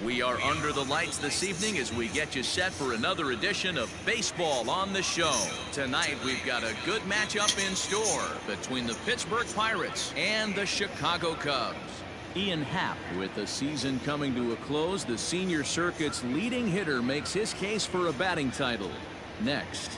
We are under the lights this evening as we get you set for another edition of Baseball on the Show. Tonight we've got a good matchup in store between the Pittsburgh Pirates and the Chicago Cubs. Ian Happ, with the season coming to a close, the senior circuit's leading hitter makes his case for a batting title. Next.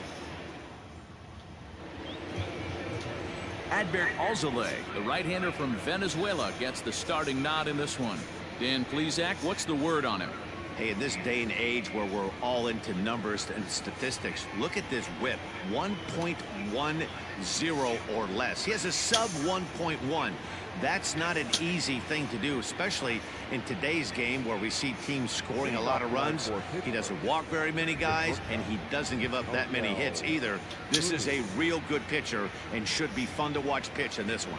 Adbert Alzolay, the right-hander from Venezuela, gets the starting nod in this one. Dan Pleisak, what's the word on him? Hey, in this day and age where we're all into numbers and statistics, look at this whip, 1.10 or less. He has a sub 1.1. That's not an easy thing to do, especially in today's game where we see teams scoring a lot of runs. He doesn't walk very many guys, and he doesn't give up that many hits either. This is a real good pitcher and should be fun to watch pitch in this one.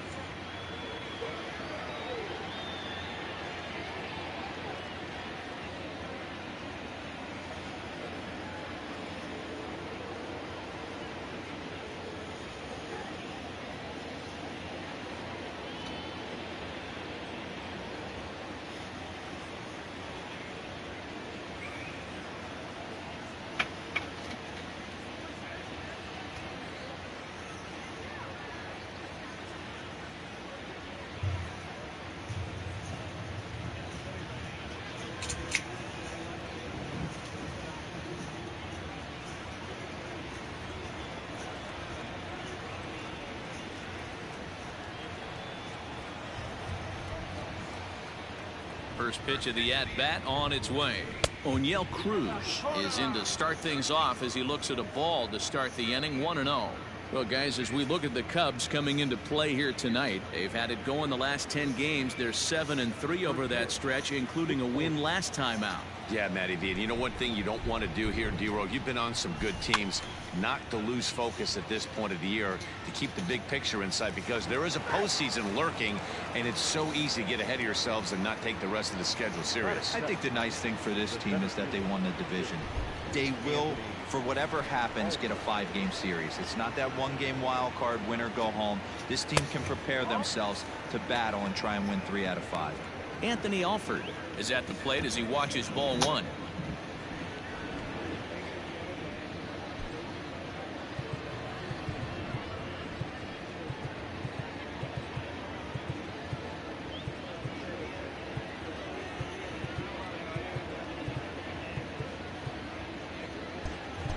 First pitch of the at-bat on its way. O'Neill Cruz is in to start things off as he looks at a ball to start the inning. 1-0. Well, guys, as we look at the Cubs coming into play here tonight, they've had it going the last 10 games. They're 7-3 over that stretch, including a win last time out. Yeah, Matty V. And you know one thing you don't want to do here, D-Row, you've been on some good teams, not to lose focus at this point of the year, to keep the big picture in sight, because there is a postseason lurking, and it's so easy to get ahead of yourselves and not take the rest of the schedule serious. I think the nice thing for this team is that they won the division. They will, for whatever happens, get a 5-game series. It's not that 1-game wild card, win or go home. This team can prepare themselves to battle and try and win 3 out of 5. Anthony Alford is at the plate as he watches ball 1.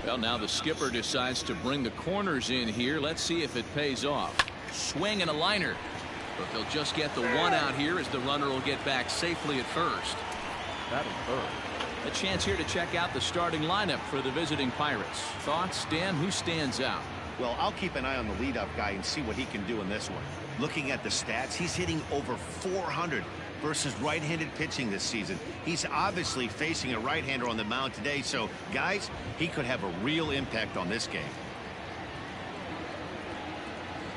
Well, now the skipper decides to bring the corners in here. Let's see if it pays off. Swing and a liner. But they'll just get the one out here as the runner will get back safely at first. That'll hurt. A chance here to check out the starting lineup for the visiting Pirates. Thoughts, Dan? Who stands out? Well, I'll keep an eye on the leadoff guy and see what he can do in this one. Looking at the stats, he's hitting over 400 versus right-handed pitching this season. He's obviously facing a right-hander on the mound today, so guys, he could have a real impact on this game.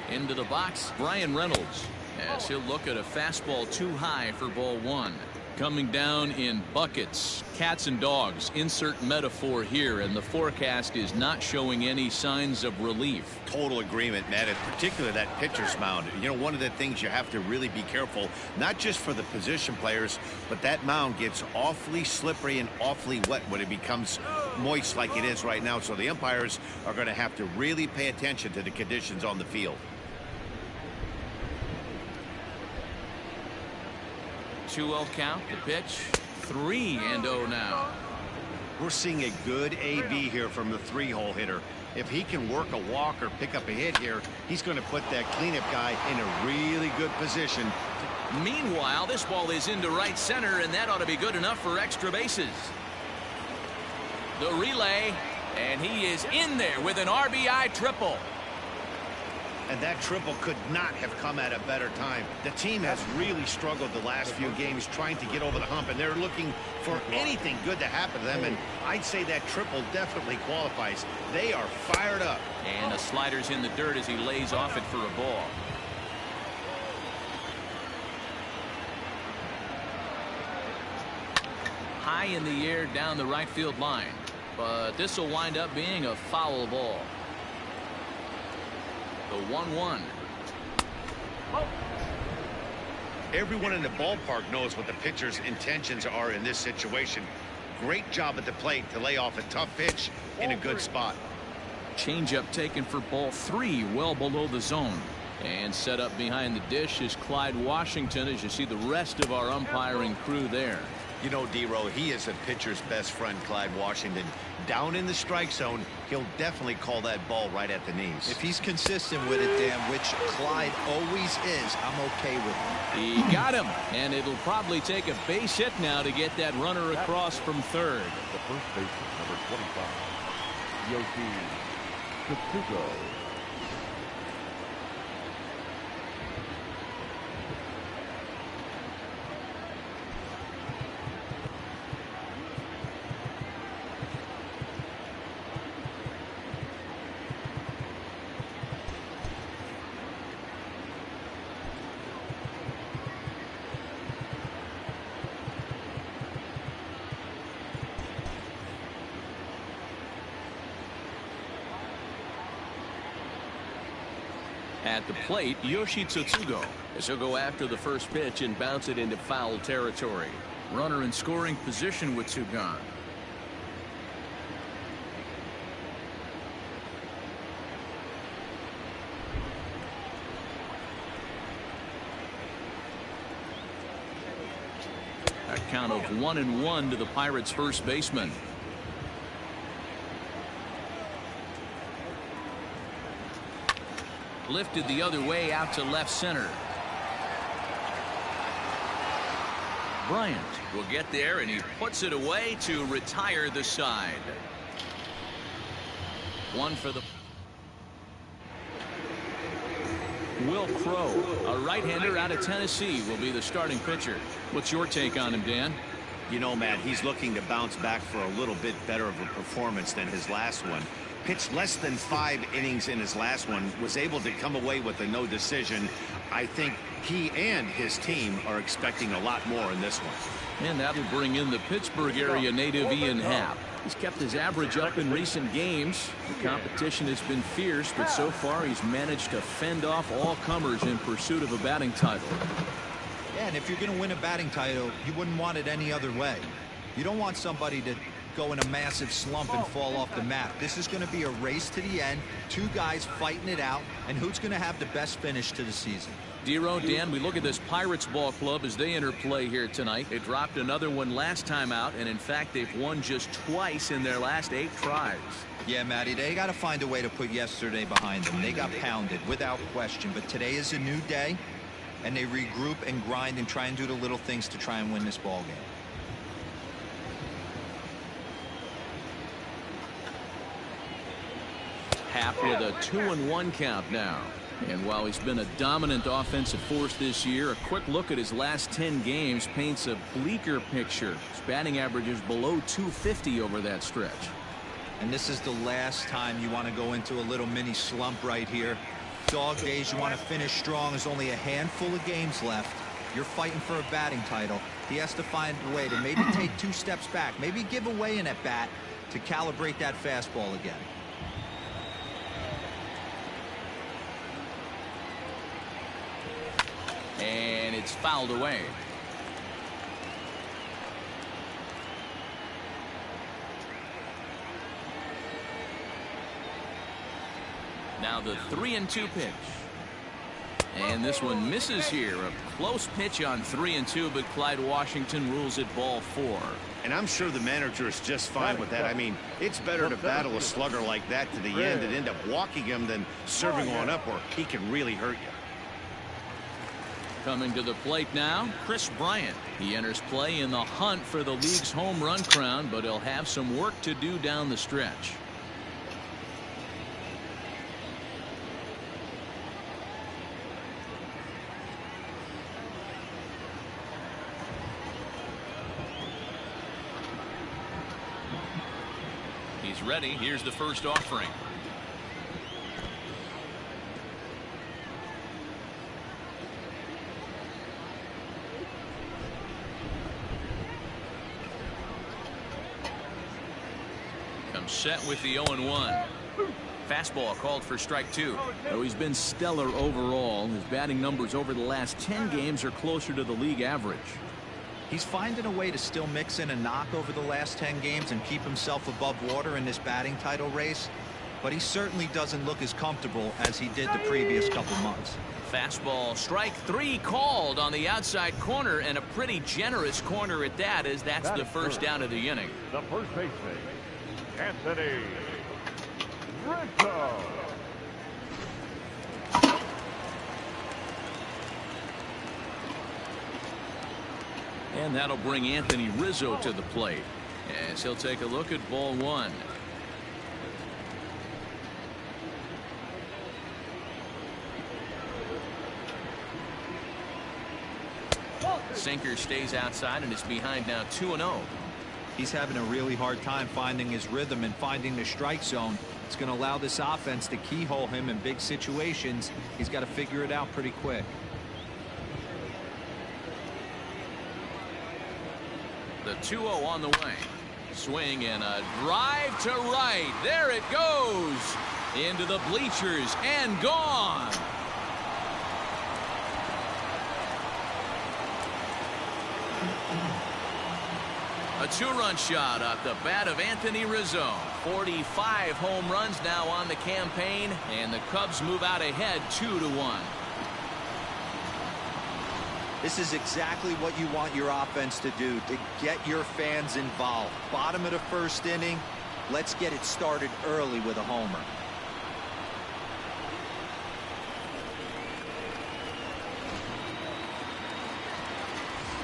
Into the box, Bryant Reynolds, as he'll look at a fastball too high for ball 1. Coming down in buckets, cats and dogs, insert metaphor here, and the forecast is not showing any signs of relief. Total agreement, Matt, and particularly that pitcher's mound. You know, one of the things you have to really be careful, not just for the position players, but that mound gets awfully slippery and awfully wet when it becomes moist like it is right now. So the umpires are going to have to really pay attention to the conditions on the field. 2-0 count, the pitch, 3-0 now. We're seeing a good AB here from the 3-hole hitter. If he can work a walk or pick up a hit here, he's going to put that cleanup guy in a really good position. Meanwhile, this ball is into right center, and that ought to be good enough for extra bases. The relay, and he is in there with an RBI triple. And that triple could not have come at a better time. The team has really struggled the last few games trying to get over the hump, and they're looking for anything good to happen to them, and I'd say that triple definitely qualifies. They are fired up. And the slider's in the dirt as he lays off it for a ball. High in the air down the right field line, but this will wind up being a foul ball. The 1-1. Everyone in the ballpark knows what the pitcher's intentions are in this situation. Great job at the plate to lay off a tough pitch in a good spot. Changeup taken for ball 3, well below the zone. And set up behind the dish is Clyde Washington, as you see the rest of our umpiring crew there. You know, D-Row, he is a pitcher's best friend, Clyde Washington. Down in the strike zone, he'll definitely call that ball right at the knees. If he's consistent with it, Dan, which Clyde always is, I'm okay with him. He got him, and it'll probably take a base hit now to get that runner across from third. The first baseman, number 25, Yogi. At the plate, Yoshi Tsutsugo, as he'll go after the first pitch and bounce it into foul territory. Runner in scoring position with 2 gone. A count of 1-1 to the Pirates' first baseman. Lifted the other way out to left center. Bryant will get there, and he puts it away to retire the side. One for the Will Crowe, a right-hander out of Tennessee, will be the starting pitcher. What's your take on him, Dan? You know, Matt, he's looking to bounce back for a little bit better of a performance than his last one. Pitched less than 5 innings in his last one, was able to come away with a no decision. I think he and his team are expecting a lot more in this one. And that'll bring in the Pittsburgh area native Ian Happ. He's kept his average up in recent games. The competition has been fierce, but so far he's managed to fend off all comers in pursuit of a batting title. Yeah, and if you're going to win a batting title, you wouldn't want it any other way. You don't want somebody to go in a massive slump and fall off the map. This is going to be a race to the end, 2 guys fighting it out, and who's going to have the best finish to the season. D-Row, Dan, we look at this Pirates ball club as they enter play here tonight. They dropped another one last time out, and in fact they've won just twice in their last 8 tries. Yeah, Matty, they got to find a way to put yesterday behind them. They got pounded without question, but today is a new day, and they regroup and grind and try and do the little things to try and win this ball game. Happ with a 2-1 count now. And while he's been a dominant offensive force this year, a quick look at his last 10 games paints a bleaker picture. His batting average is below 250 over that stretch. And this is the last time you want to go into a little mini slump right here. Dog days, you want to finish strong. There's only a handful of games left. You're fighting for a batting title. He has to find a way to maybe take 2 steps back, maybe give away an at-bat to calibrate that fastball again. And it's fouled away. Now the 3-2 pitch. And this one misses here. A close pitch on 3-2, but Clyde Washington rules it ball 4. And I'm sure the manager is just fine with that. I mean, it's better to battle a slugger like that to the end and end up walking him than serving one up, or he can really hurt you. Coming to the plate now, Chris Bryant. He enters play in the hunt for the league's home run crown, but he'll have some work to do down the stretch. He's ready. Here's the first offering. Set with the 0-1. Fastball called for strike 2. Oh, he's been stellar overall. His batting numbers over the last 10 games are closer to the league average. He's finding a way to still mix in a knock over the last 10 games and keep himself above water in this batting title race. But he certainly doesn't look as comfortable as he did the previous couple months. Fastball strike 3 called on the outside corner, and a pretty generous corner at that, as that's the first down of the inning. The first baseman, Anthony Rizzo. And that'll bring Anthony Rizzo to the plate, as he'll take a look at ball 1. Sinker stays outside and is behind now 2-0. He's having a really hard time finding his rhythm and finding the strike zone. It's going to allow this offense to keyhole him in big situations. He's got to figure it out pretty quick. The 2-0 on the way. Swing and a drive to right. There it goes. Into the bleachers and gone. A 2-run shot off the bat of Anthony Rizzo. 45 home runs now on the campaign, and the Cubs move out ahead 2-1. This is exactly what you want your offense to do, to get your fans involved. Bottom of the first inning, let's get it started early with a homer.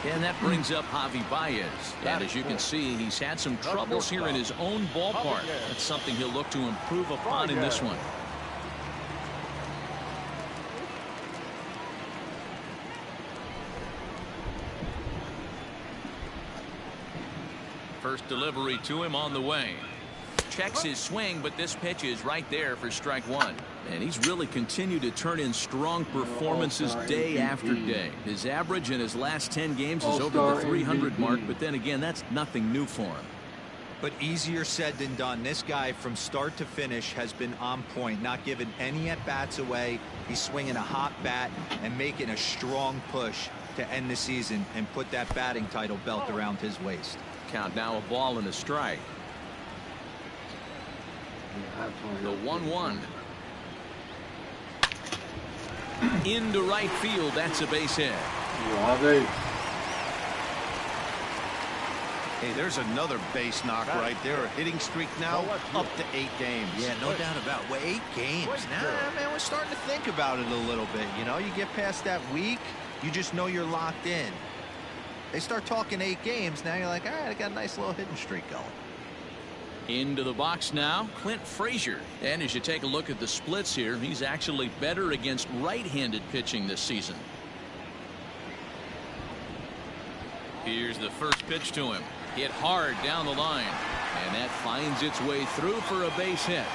And that brings up Javi Baez. And as you can see, he's had some troubles here in his own ballpark. That's something he'll look to improve upon in this one. First delivery to him on the way. Checks his swing, but this pitch is right there for strike 1. And he's really continued to turn in strong performances day after day. His average in his last 10 games is over the 300 mark, but then again, that's nothing new for him. But easier said than done. This guy from start to finish has been on point, not giving any at-bats away. He's swinging a hot bat and making a strong push to end the season and put that batting title belt around his waist. Count now a ball and a strike. The 1-1. Into right field. That's a base hit. Hey, there's another base knock right there. A hitting streak now up to 8 games. Yeah, no doubt about it. 8 games. Now, man, we're starting to think about it a little bit. You know, you get past that week, you just know you're locked in. They start talking 8 games, now you're like, all right, I got a nice little hitting streak going. Into the box now, Clint Frazier. And as you take a look at the splits here, he's actually better against right-handed pitching this season. Here's the first pitch to him. Hit hard down the line. And that finds its way through for a base hit.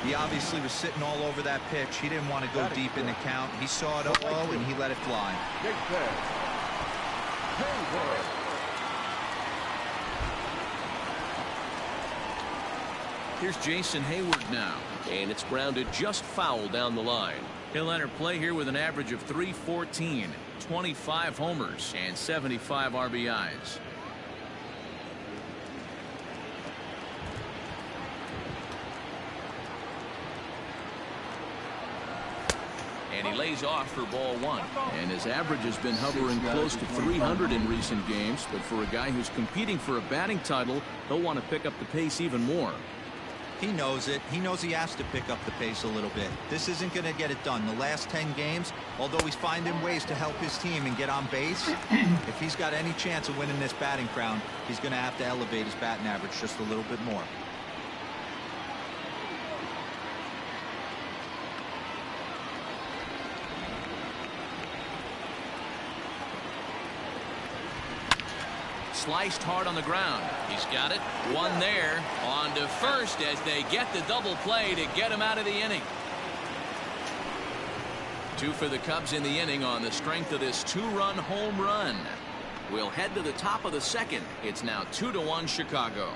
He obviously was sitting all over that pitch. He didn't want to go deep in the count. He saw it low and he let it fly. Here's Jason Hayward now, and it's grounded just foul down the line. He'll enter play here with an average of .314, 25 homers, and 75 RBIs. And he lays off for ball 1. And his average has been hovering close to 300 in recent games, but for a guy who's competing for a batting title, he'll want to pick up the pace even more. He knows it. He knows he has to pick up the pace a little bit. This isn't going to get it done. The last 10 games, although he's finding ways to help his team and get on base, if he's got any chance of winning this batting crown, he's going to have to elevate his batting average just a little bit more. Sliced hard on the ground. He's got it. One there. On to first as they get the double play to get him out of the inning. 2 for the Cubs in the inning on the strength of this 2-run home run. We'll head to the top of the second. It's now 2-1 Chicago.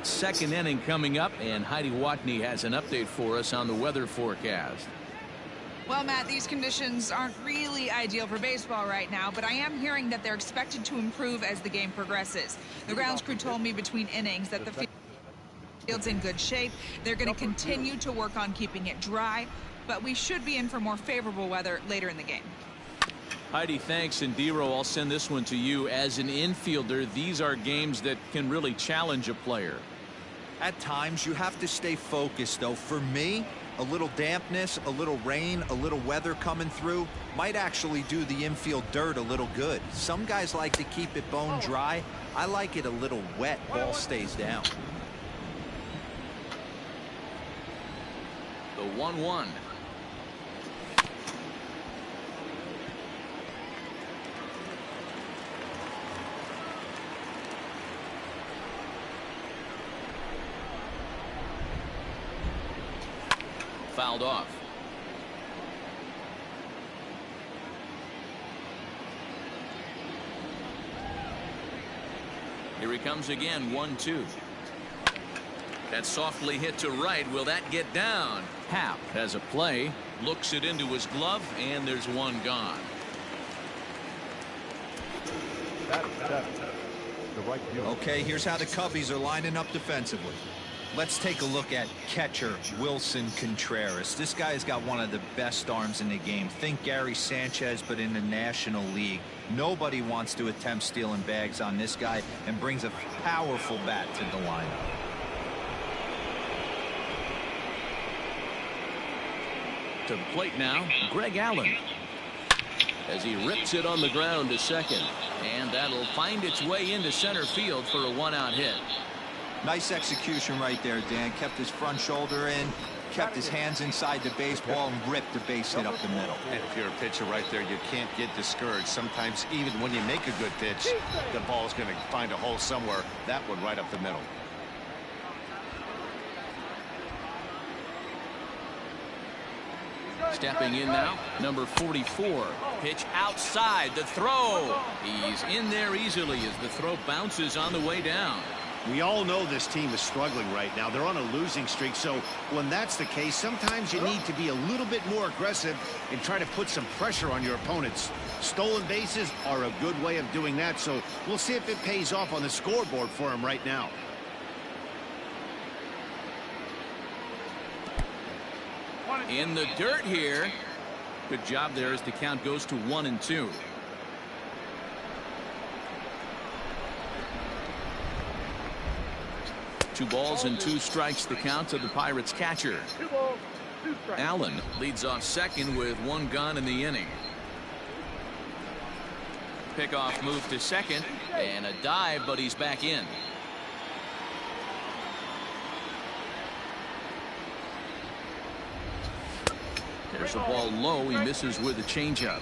Second inning coming up, and Heidi Watney has an update for us on the weather forecast. Well, Matt, these conditions aren't really ideal for baseball right now, but I am hearing that they're expected to improve as the game progresses. The grounds crew told me between innings that the field's in good shape. They're going to continue to work on keeping it dry, but we should be in for more favorable weather later in the game. Heidi, thanks. And Dero, I'll send this one to you. As an infielder, these are games that can really challenge a player. At times, you have to stay focused, though. For me, a little dampness, a little rain, a little weather coming through might actually do the infield dirt a little good. Some guys like to keep it bone dry. I like it a little wet. Ball stays down. The 1-1. Fouled off. Here he comes again. 1-2. That's softly hit to right. Will that get down? Happ has a play, looks it into his glove, and there's one gone. Okay, here's how the Cubbies are lining up defensively. Let's take a look at catcher Wilson Contreras. This guy's got one of the best arms in the game. Think Gary Sanchez, but in the National League. Nobody wants to attempt stealing bags on this guy, and brings a powerful bat to the lineup. To the plate now, Greg Allen. As he rips it on the ground to second. And that'll find its way into center field for a one-out hit. Nice execution right there, Dan. Kept his front shoulder in, kept his hands inside the baseball, and ripped the base hit up the middle. And if you're a pitcher right there, you can't get discouraged. Sometimes even when you make a good pitch, the ball's going to find a hole somewhere. That one right up the middle. Stepping in now, number 44. Pitch outside, the throw. He's in there easily as the throw bounces on the way down. We all know this team is struggling right now. They're on a losing streak, so when that's the case, sometimes you need to be a little bit more aggressive and try to put some pressure on your opponents. Stolen bases are a good way of doing that, so we'll see if it pays off on the scoreboard for him right now. In the dirt here. Good job there as the count goes to 1-2. Two balls and two strikes the count to the Pirates catcher. Allen leads off second with one gone in the inning. Pickoff move to second and a dive, but he's back in. There's a ball low. He misses with a changeup.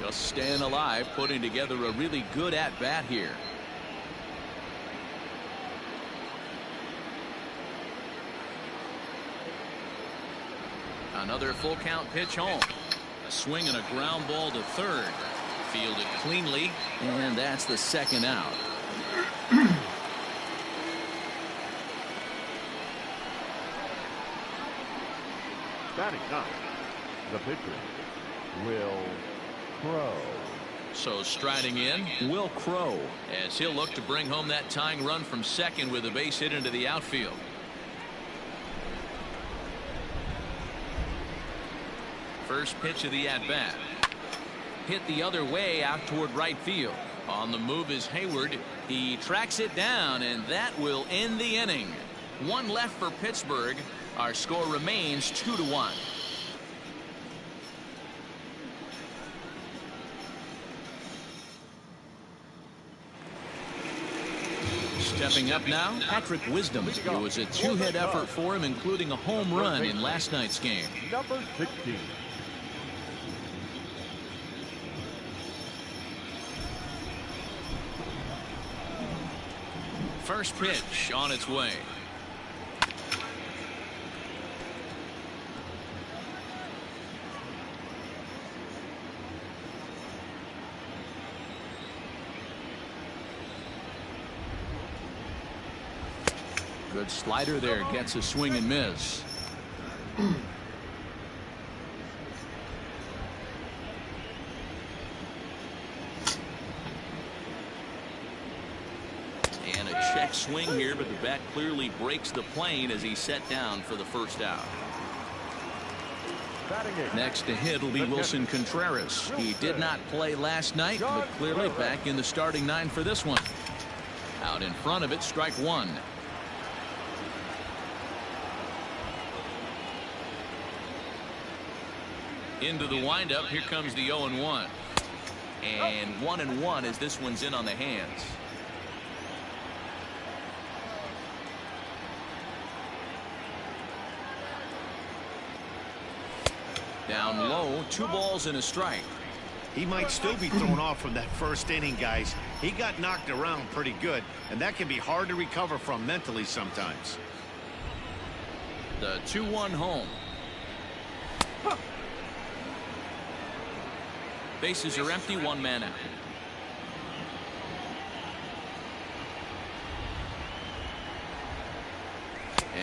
Just staying alive, putting together a really good at-bat here. Another full count pitch home. A swing and a ground ball to third. Fielded cleanly, and that's the second out. Batting up, the pitcher, Will Crowe. So striding in, Will Crowe, as he'll look to bring home that tying run from second with a base hit into the outfield. First pitch of the at-bat. Hit the other way out toward right field. On the move is Hayward. He tracks it down, and that will end the inning. One left for Pittsburgh. Our score remains 2-1. Stepping up now, Patrick Wisdom. It was a two-hit effort for him, including a home run in last night's game. Number 16. First pitch on its way. Good slider there, gets a swing and miss. And a check swing here, but the bat clearly breaks the plane as he's set down for the first out. Next to hit will be Wilson Contreras. He did not play last night, but clearly back in the starting 9 for this one. Out in front of it, strike 1. Into the windup, here comes the 0-1. And 1-1 as this one's in on the hands. Down low, 2 balls and a strike. He might still be thrown off from that first inning, guys. He got knocked around pretty good, and that can be hard to recover from mentally sometimes. The 2-1 home. Bases are empty, 1 man out.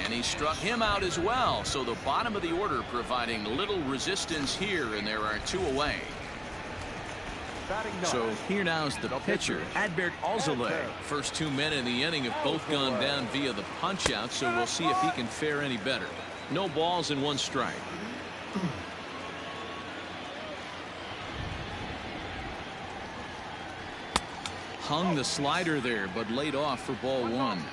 And he struck him out as well. So the bottom of the order providing little resistance here, and there are 2 away. So here now is the pitcher, Alzolay. First 2 men in the inning have both gone down via the punch out, so we'll see if he can fare any better. No balls and 1 strike. Hung the slider there, but laid off for ball 1.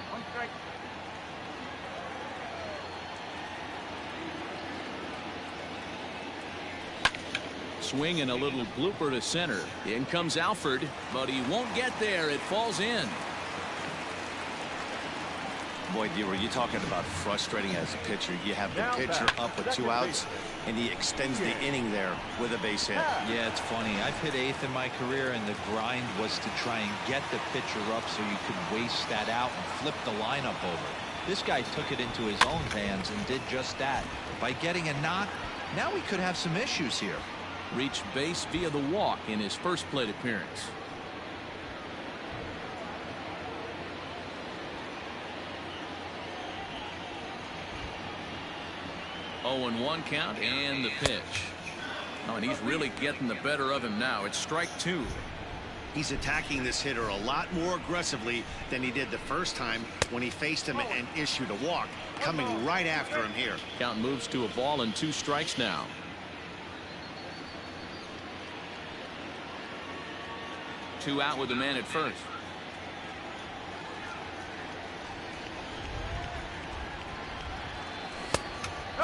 Swing and a little blooper to center. In comes Alford, but he won't get there. It falls in. Boy, D, were you talking about frustrating as a pitcher? You have the pitcher up with 2 outs, and he extends the inning there with a base hit. Yeah, it's funny. I've hit 8th in my career, and the grind was to try and get the pitcher up so you could waste that out and flip the lineup over. This guy took it into his own hands and did just that. By getting a knock, now we could have some issues here. Reached base via the walk in his first plate appearance. Oh, and 1 count and the pitch. Oh, and he's really getting the better of him now. It's strike 2. He's attacking this hitter a lot more aggressively than he did the first time when he faced him and issued a walk. Coming right after him here. Count moves to a ball and 2 strikes now. Two out with the man at first.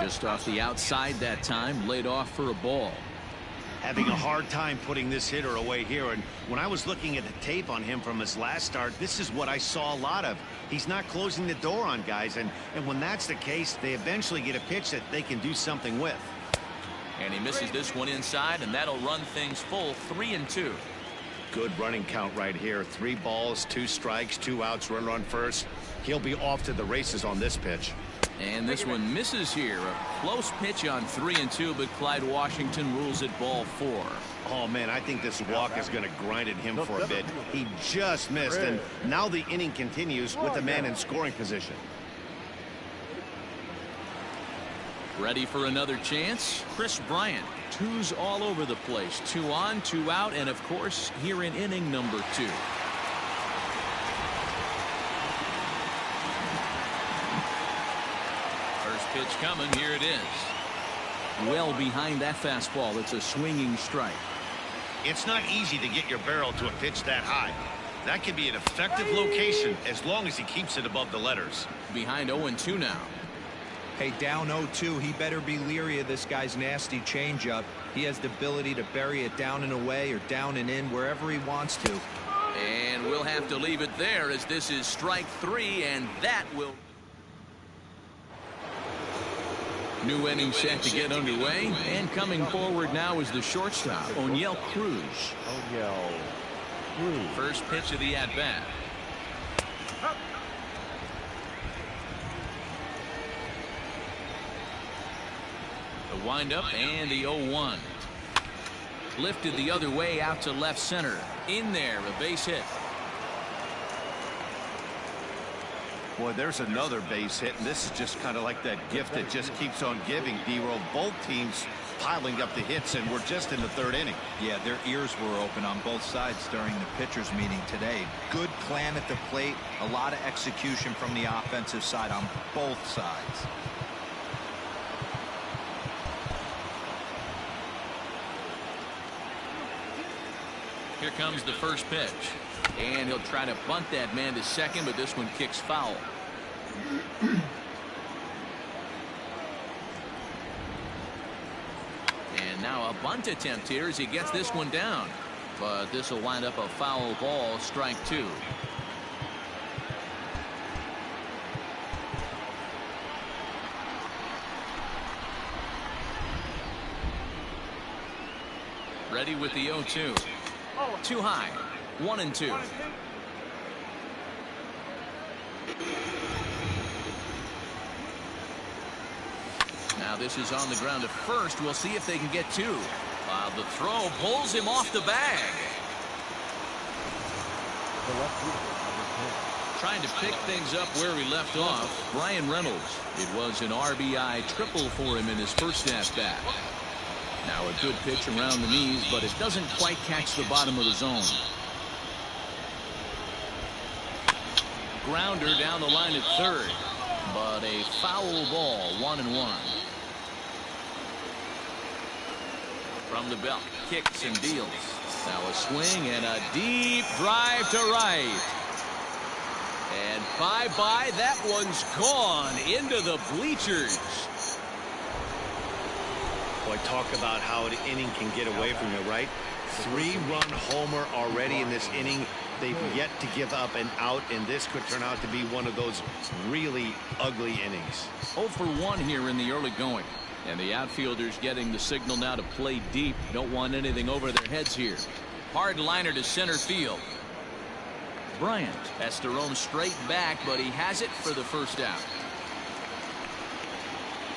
Just off the outside that time, laid off for a ball. Having a hard time putting this hitter away here, and when I was looking at the tape on him from his last start, this is what I saw a lot of. He's not closing the door on guys, and when that's the case, they eventually get a pitch that they can do something with. And he misses this one inside, and that'll run things full. 3-2. Good running count right here. 3 balls, 2 strikes, 2 outs, runner on first. He'll be off to the races on this pitch. And this one misses here. A close pitch on 3-2, but Clyde Washington rules it ball 4. Oh, man, I think this walk is going to grind at him for a bit. He just missed, and now the inning continues with the man in scoring position. Ready for another chance? Chris Bryant. 2's all over the place. 2 on, 2 out, and of course, here in inning number 2. First pitch coming. Here it is. Well behind that fastball. It's a swinging strike. It's not easy to get your barrel to a pitch that high. That can be an effective location as long as he keeps it above the letters. Behind 0-2 now. Hey, down 0-2, he better be leery of this guy's nasty changeup. He has the ability to bury it down and away or down and in wherever he wants to. And we'll have to leave it there as this is strike 3, and that will... New inning set to get underway, and coming forward now is the shortstop, O'Neill Cruz. First pitch of the at-bat. The windup and the 0-1. Lifted the other way out to left center. In there, a base hit. Boy, there's another base hit, and this is just kind of like that gift that just keeps on giving, D-Roll. Both teams piling up the hits, and we're just in the third inning. Yeah, their ears were open on both sides during the pitchers meeting today. Good plan at the plate, a lot of execution from the offensive side on both sides. Here comes the first pitch. And he'll try to bunt that man to second, but this one kicks foul. And now a bunt attempt here as he gets this one down. But this will wind up a foul ball, strike two. Ready with the 0-2. Too high. 1-2. Now this is on the ground to first. We'll see if they can get two. The throw pulls him off the bag. Trying to pick things up where he left off, Bryant Reynolds. It was an RBI triple for him in his first at-bat. Now a good pitch around the knees, but it doesn't quite catch the bottom of the zone. Grounder down the line at third, but a foul ball, 1-1. From the belt, kicks and deals. Now a swing and a deep drive to right. And bye-bye, that one's gone into the bleachers. Boy, talk about how an inning can get away from you, right? 3-run homer already in this inning. They've yet to give up an out, and this could turn out to be one of those really ugly innings. 0 for 1 here in the early going. And the outfielders getting the signal now to play deep. Don't want anything over their heads here. Hard liner to center field. Bryant has to roam straight back, but he has it for the first out.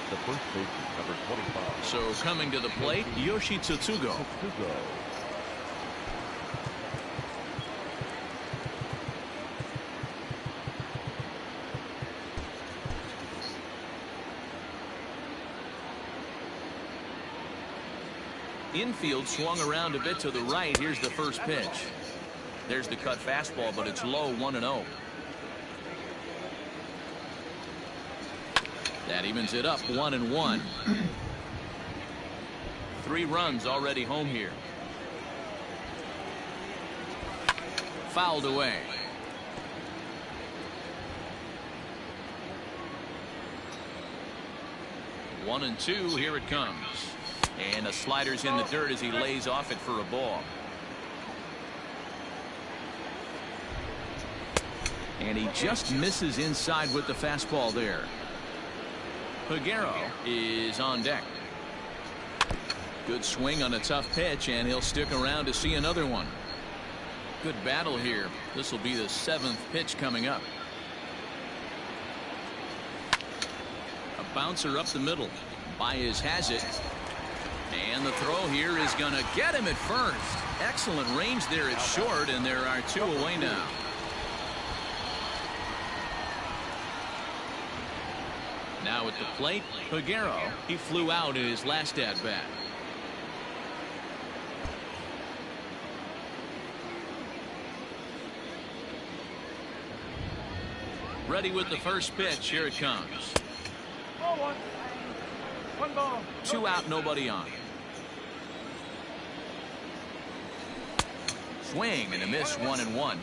The first baseman, number 25. So coming to the plate, Yoshi Tsutsugo. Infield swung around a bit to the right. Here's the first pitch. There's the cut fastball, but it's low, 1-0. That evens it up, 1-1. 3 runs already home here. Fouled away. One and two, here it comes. And the slider's in the dirt as he lays off it for a ball. And he just misses inside with the fastball there. Peguero is on deck. Good swing on a tough pitch, and he'll stick around to see another one. Good battle here. This will be the 7th pitch coming up. A bouncer up the middle. Baez has it. And the throw here is going to get him at first. Excellent range there at short, and there are 2 away now. Now at the plate, Peguero. He flew out in his last at-bat. Ready with the first pitch. Here it comes. 1 ball. 2 out, nobody on. Swing and a miss, 1-1.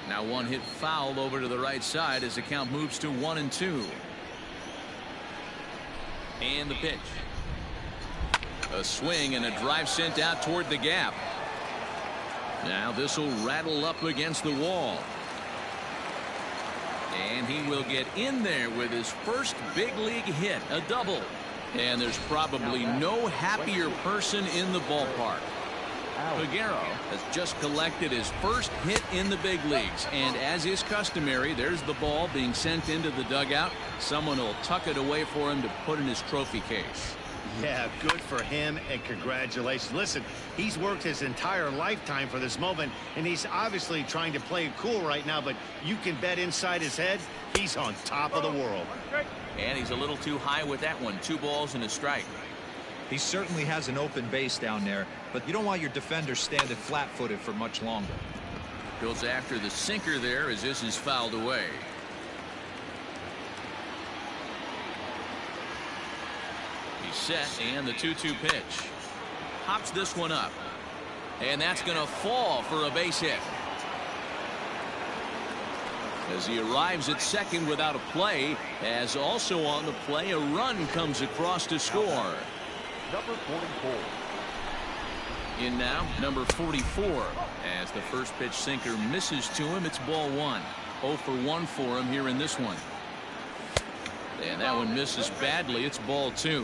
Now one hit foul over to the right side as the count moves to 1-2. And the pitch. A swing and a drive sent out toward the gap. Now this will rattle up against the wall. And he will get in there with his first big league hit, a double. And there's probably no happier person in the ballpark. Peguero has just collected his first hit in the big leagues, and as is customary, there's the ball being sent into the dugout. Someone will tuck it away for him to put in his trophy case. Yeah, good for him, and congratulations. Listen, he's worked his entire lifetime for this moment, and he's obviously trying to play it cool right now, but you can bet inside his head, he's on top of the world. And he's a little too high with that one. 2 balls and a strike. He certainly has an open base down there, but you don't want your defender standing flat-footed for much longer. Goes after the sinker there as this is fouled away. He's set, and the 2-2 pitch. Hops this one up. And that's going to fall for a base hit. As he arrives at second without a play, as also on the play, a run comes across to score. Number 44. In now, number 44. As the first pitch sinker misses to him, it's ball 1. 0 for 1 for him here in this one. And that one misses badly. It's ball 2.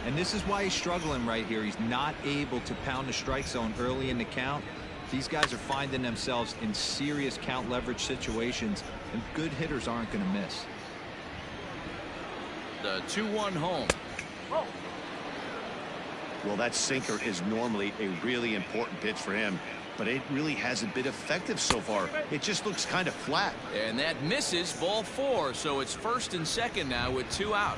And this is why he's struggling right here. He's not able to pound the strike zone early in the count. These guys are finding themselves in serious count leverage situations, and good hitters aren't going to miss. The 2-1 home. Well, that sinker is normally a really important pitch for him, but it really hasn't been effective so far. It just looks kind of flat. And that misses, ball 4. So it's first and second now with 2 out.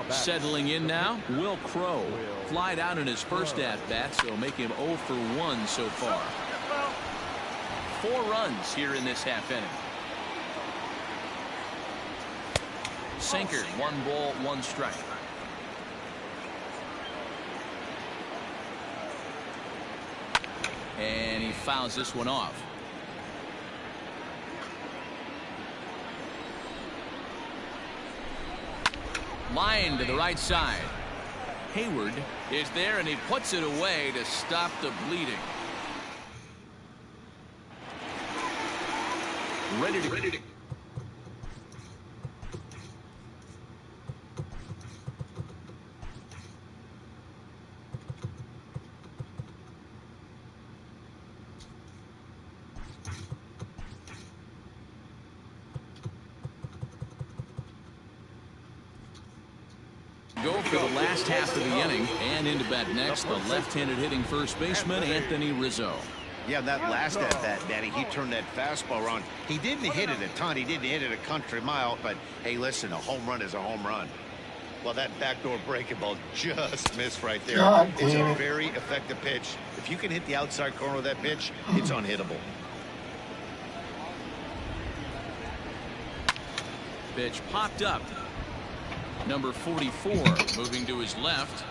Settling in now, Will Crowe. Flied out in his first at-bat, so make him 0 for 1 so far. 4 runs here in this half inning. Sinker, 1 ball, 1 strike. And he fouls this one off. Line to the right side. Hayward is there, and he puts it away to stop the bleeding. Ready to. Go for the last half of the inning, and into bat next, the left-handed hitting first baseman, Anthony Rizzo. Yeah, that last at-bat, Danny, he turned that fastball around. He didn't hit it a ton. He didn't hit it a country mile, but, hey, listen, a home run is a home run. Well, that backdoor breaking ball just missed right there. It's a very effective pitch. If you can hit the outside corner of that pitch, it's unhittable. Pitch popped up. Number 44 moving to his left.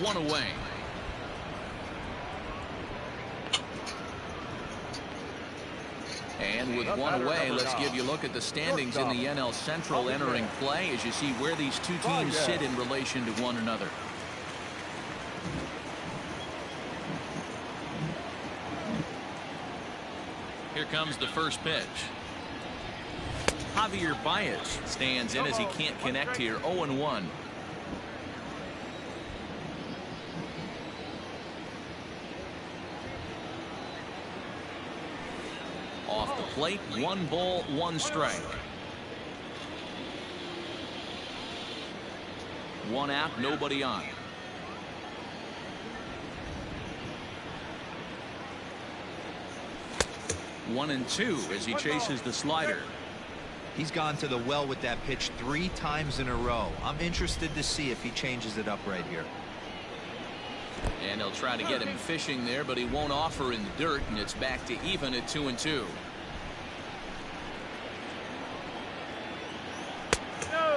1 away. And with 1 away, let's give you a look at the standings in the NL Central entering play as you see where these two teams sit in relation to one another. Here comes the first pitch. Javi Baez stands in as he can't connect here. 0-1. Off the plate, 1 ball, 1 strike. 1 out, nobody on. One and 2 as he chases the slider. He's gone to the well with that pitch 3 times in a row. I'm interested to see if he changes it up right here. And he'll try to get him fishing there, but he won't offer in the dirt, and it's back to even at 2-2.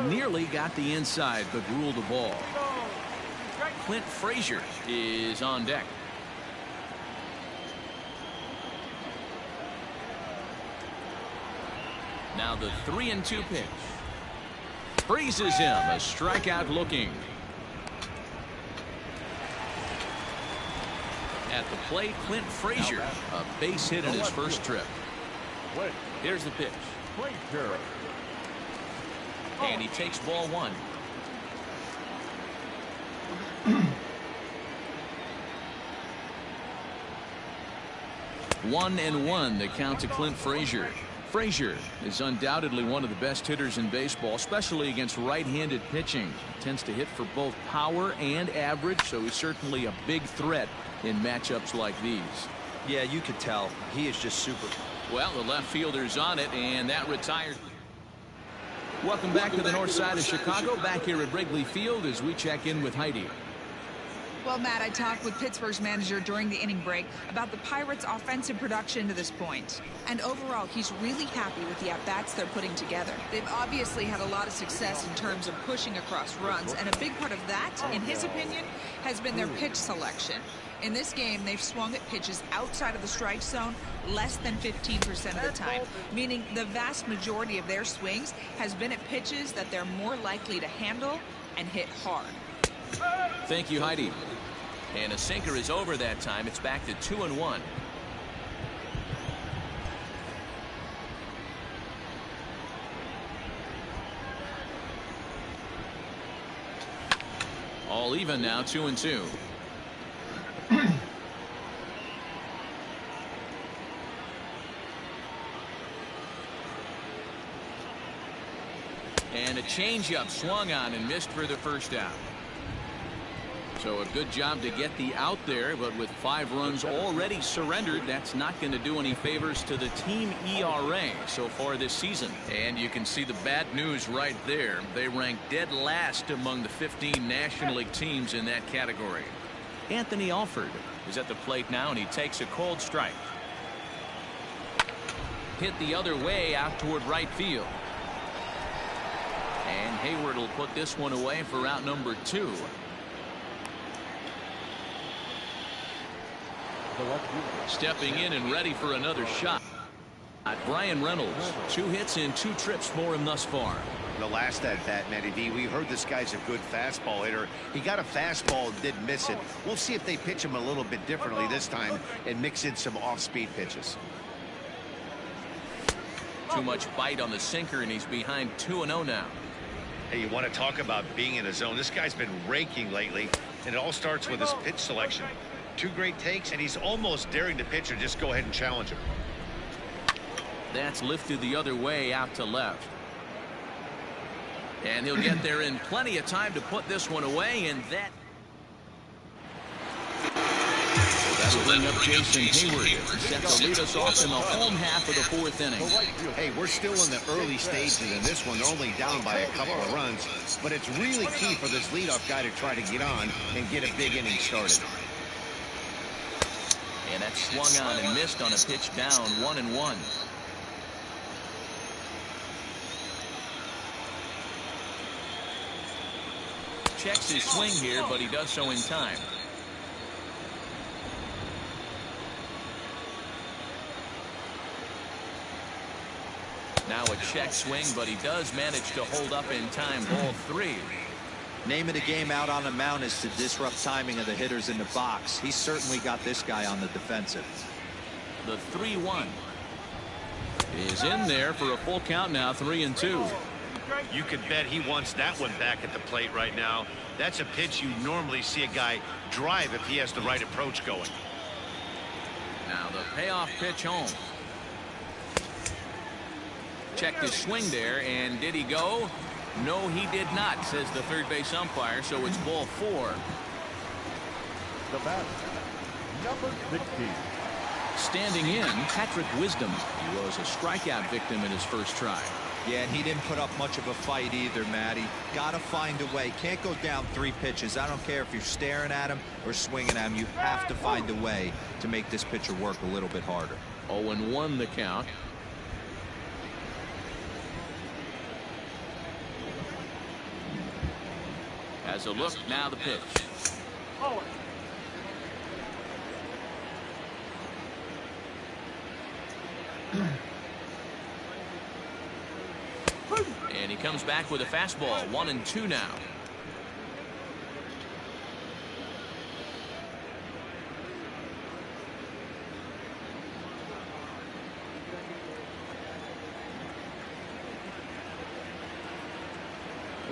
Nearly got the inside, but ruled the ball. Clint Frazier is on deck. Now the 3-2 pitch. Freezes him. A strikeout looking. At the plate, Clint Frazier. A base hit in his first trip. Here's the pitch. And he takes ball 1. One and 1 the count to Clint Frazier. Frazier is undoubtedly one of the best hitters in baseball, especially against right-handed pitching. He tends to hit for both power and average, so he's certainly a big threat in matchups like these. Yeah, you could tell. He is just super. Well, the left fielder's on it, and that retires. Welcome back to the north side of Chicago, back here at Wrigley Field as we check in with Heidi. Well, Matt, I talked with Pittsburgh's manager during the inning break about the Pirates' offensive production to this point. And overall, he's really happy with the at-bats they're putting together. They've obviously had a lot of success in terms of pushing across runs, and a big part of that, in his opinion, has been their pitch selection. In this game, they've swung at pitches outside of the strike zone less than 15% of the time, meaning the vast majority of their swings has been at pitches that they're more likely to handle and hit hard. Thank you, Heidi. And a sinker is over that time. It's back to 2-1. All even now, 2-2. And a changeup swung on and missed for the first out. So a good job to get the out there, but with 5 runs already surrendered, that's not going to do any favors to the team ERA so far this season. And you can see the bad news right there. They rank dead last among the 15 National League teams in that category. Anthony Alford is at the plate now, and he takes a cold strike. Hit the other way out toward right field. And Hayward will put this one away for out number 2. Stepping in and ready for another shot. Bryant Reynolds, 2 hits in 2 trips for him thus far. The last at bat, Matty V, we heard this guy's a good fastball hitter. He got a fastball and did miss it. We'll see if they pitch him a little bit differently this time and mix in some off-speed pitches. Too much bite on the sinker, and he's behind 2-0 now. Hey, you want to talk about being in a zone? This guy's been raking lately, and it all starts with his pitch selection. 2 great takes, and he's almost daring the pitcher just go ahead and challenge him. That's lifted the other way out to left. And he'll get there in plenty of time to put this one away, and that. That'll bring up Jason Hayward, set to lead us off in the home half of the 4th inning. Hey, we're still in the early stages in this one. They're only down by a couple of runs, but it's really key for this leadoff guy to try to get on and get a big inning started. And that swung on and missed on a pitch down, 1-1. Checks his swing here, but he does so in time. Now a check swing, but he does manage to hold up in time. Ball 3. Name of the game out on the mound is to disrupt timing of the hitters in the box. He's certainly got this guy on the defensive. The 3-1 is in there for a full count now, 3-2. You could bet he wants that one back at the plate right now. That's a pitch you normally see a guy drive if he has the right approach going. Now the payoff pitch home. Checked his swing there, and did he go? No, he did not, says the third base umpire, so it's ball 4. The bat, number 15. Standing in, Patrick Wisdom. He was a strikeout victim in his first try. Yeah, and he didn't put up much of a fight either, Matty. Gotta find a way. Can't go down 3 pitches. I don't care if you're staring at him or swinging at him. You have to find a way to make this pitcher work a little bit harder. 0-1 the count. As a look, now the pitch. And he comes back with a fastball, 1-2 now.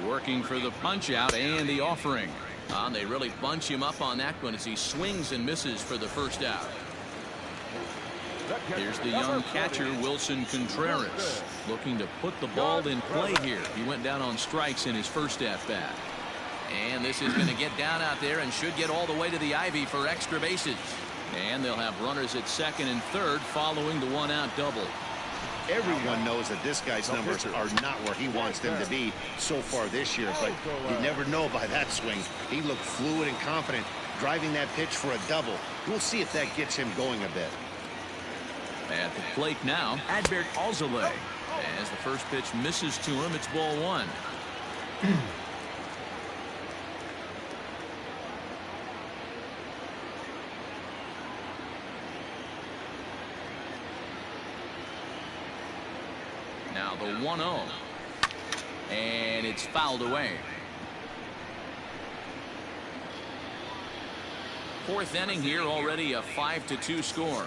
Working for the punch out and the offering. They really bunch him up on that one as he swings and misses for the first out. Here's the young catcher, Wilson Contreras, looking to put the ball in play here. He went down on strikes in his first at-bat. And this is going to get down out there and should get all the way to the ivy for extra bases. And they'll have runners at second and third following the one-out double. Everyone knows that this guy's numbers are not where he wants them to be so far this year, but you never know by that swing. He looked fluid and confident, driving that pitch for a double. We'll see if that gets him going a bit. At the plate now, Alzolay. As the first pitch misses to him, it's ball one. Now the 1-0. And it's fouled away. Fourth inning here, already a 5-2 score.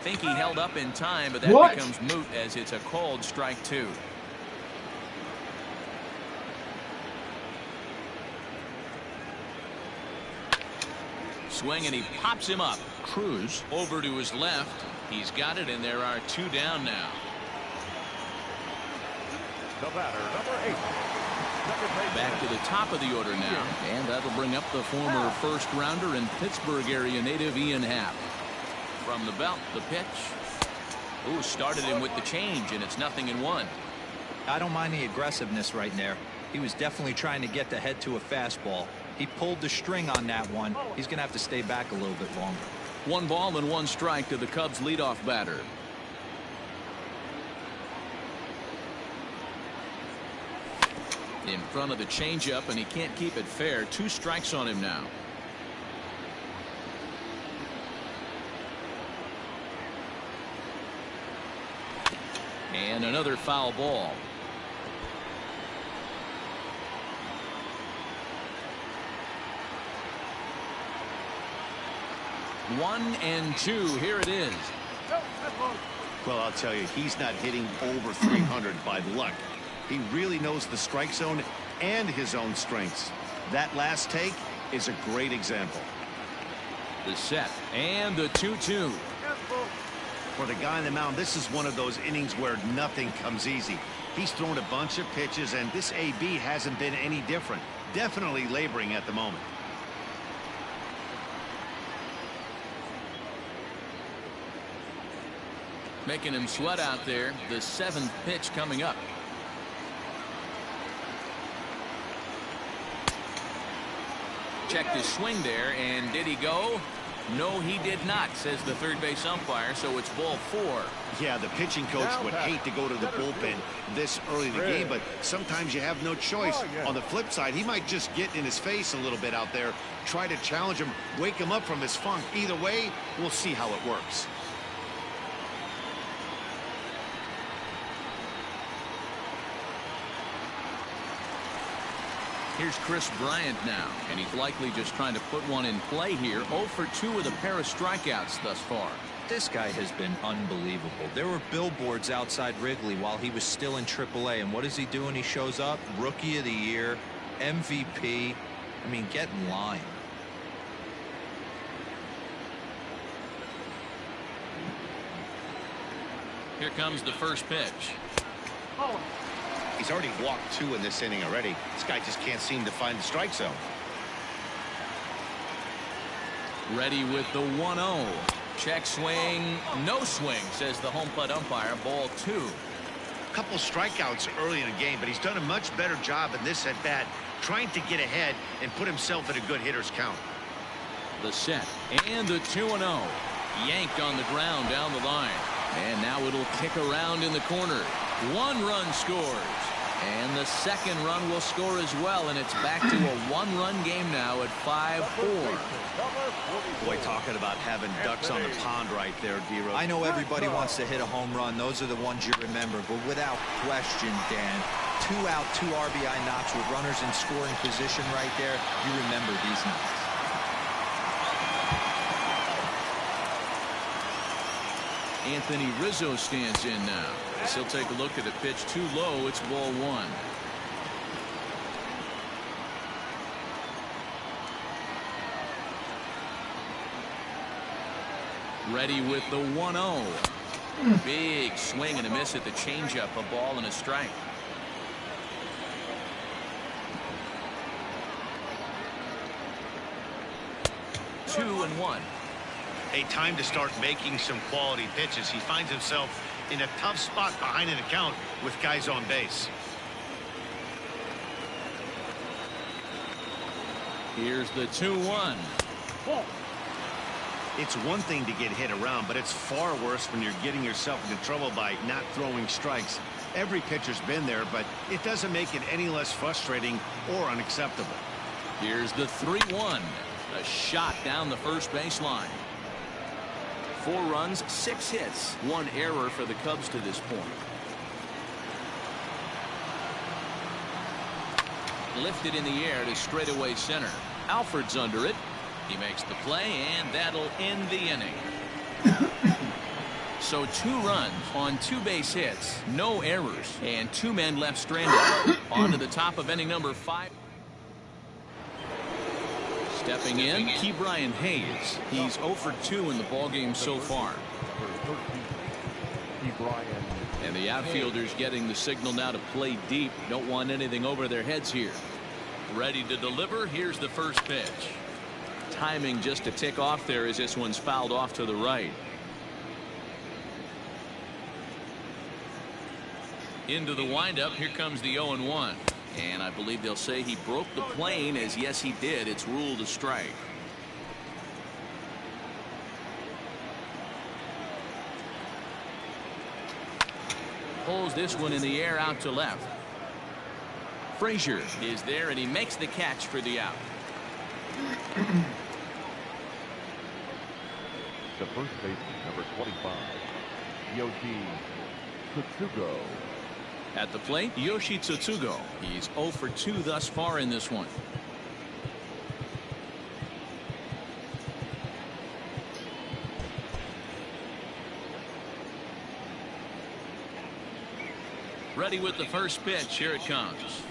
Think he held up in time, but that becomes moot as it's a called strike two. Swing, and he pops him up. Cruz over to his left. He's got it, and there are two down now. The batter, number 8. Back to the top of the order now, and that'll bring up the former first-rounder and Pittsburgh area native Ian Happ. From the belt, the pitch. Ooh, started him with the change, and it's 0-1. I don't mind the aggressiveness right there. He was definitely trying to get the head to a fastball. He pulled the string on that one. He's going to have to stay back a little bit longer. 1 ball and 1 strike to the Cubs leadoff batter. In front of the changeup, and he can't keep it fair. 2 strikes on him now. And another foul ball. One and 2. Here it is. Well, I'll tell you, he's not hitting over 300 by luck. He really knows the strike zone and his own strengths. That last take is a great example. The set and the 2-2. For the guy on the mound, this is one of those innings where nothing comes easy. He's thrown a bunch of pitches, and this AB hasn't been any different. Definitely laboring at the moment. Making him sweat out there. The 7th pitch coming up. Checked his swing there, and did he go? No, he did not, says the third base umpire, so it's ball 4. Yeah, the pitching coach would hate to go to the bullpen this early in the game, but sometimes you have no choice. On the flip side, he might just get in his face a little bit out there, try to challenge him, wake him up from his funk. Either way, we'll see how it works. Here's Chris Bryant now, and he's likely just trying to put one in play here. 0 for 2 with a pair of strikeouts thus far. This guy has been unbelievable. There were billboards outside Wrigley while he was still in AAA, and what is he doing? He shows up, Rookie of the Year, MVP. I mean, get in line. Here comes the first pitch. He's already walked 2 in this inning already. This guy just can't seem to find the strike zone. Ready with the 1-0. Check swing. No swing, says the home plate umpire. Ball 2. A couple strikeouts early in the game, but he's done a much better job in this at bat, trying to get ahead and put himself in a good hitter's count. The set and the 2-0. Yanked on the ground down the line. And now it'll kick around in the corner. 1 run scores. And the second run will score as well, and it's back to a 1-run game now at 5-4. Boy, talking about having ducks on the pond right there, D-Rose. I know everybody wants to hit a home run. Those are the ones you remember. But without question, Dan, 2 out, 2 RBI knocks with runners in scoring position right there. You remember these knocks. Anthony Rizzo stands in now. He'll take a look at a pitch too low. It's ball 1. Ready with the 1-0. Big swing and a miss at the changeup. A ball and a strike. Two and one. A time to start making some quality pitches. He finds himself in a tough spot behind an account with guys on base. Here's the 2-1. It's one thing to get hit around, but it's far worse when you're getting yourself into trouble by not throwing strikes. Every pitcher's been there, but it doesn't make it any less frustrating or unacceptable. Here's the 3-1. A shot down the first baseline. 4 runs, 6 hits, 1 error for the Cubs to this point. Lifted in the air to straightaway center. Alford's under it. He makes the play, and that'll end the inning. So 2 runs on 2 base hits, no errors, and 2 men left stranded. On to the top of inning number 5. Stepping in, Bryant Hayes. He's 0 for 2 in the ballgame so far. And the outfielders getting the signal now to play deep. Don't want anything over their heads here. Ready to deliver. Here's the first pitch. Timing just to tick off there as this one's fouled off to the right. Into the windup. Here comes the 0-1. And I believe they'll say he broke the plane, as yes he did. It's ruled a strike. Pulls this one in the air out to left. Frazier is there, and he makes the catch for the out. The first baseman, number 25, Yoshi Tsutsugo. At the plate, Yoshi Tsutsugo. He's 0 for 2 thus far in this one. Ready with the first pitch. Here it comes.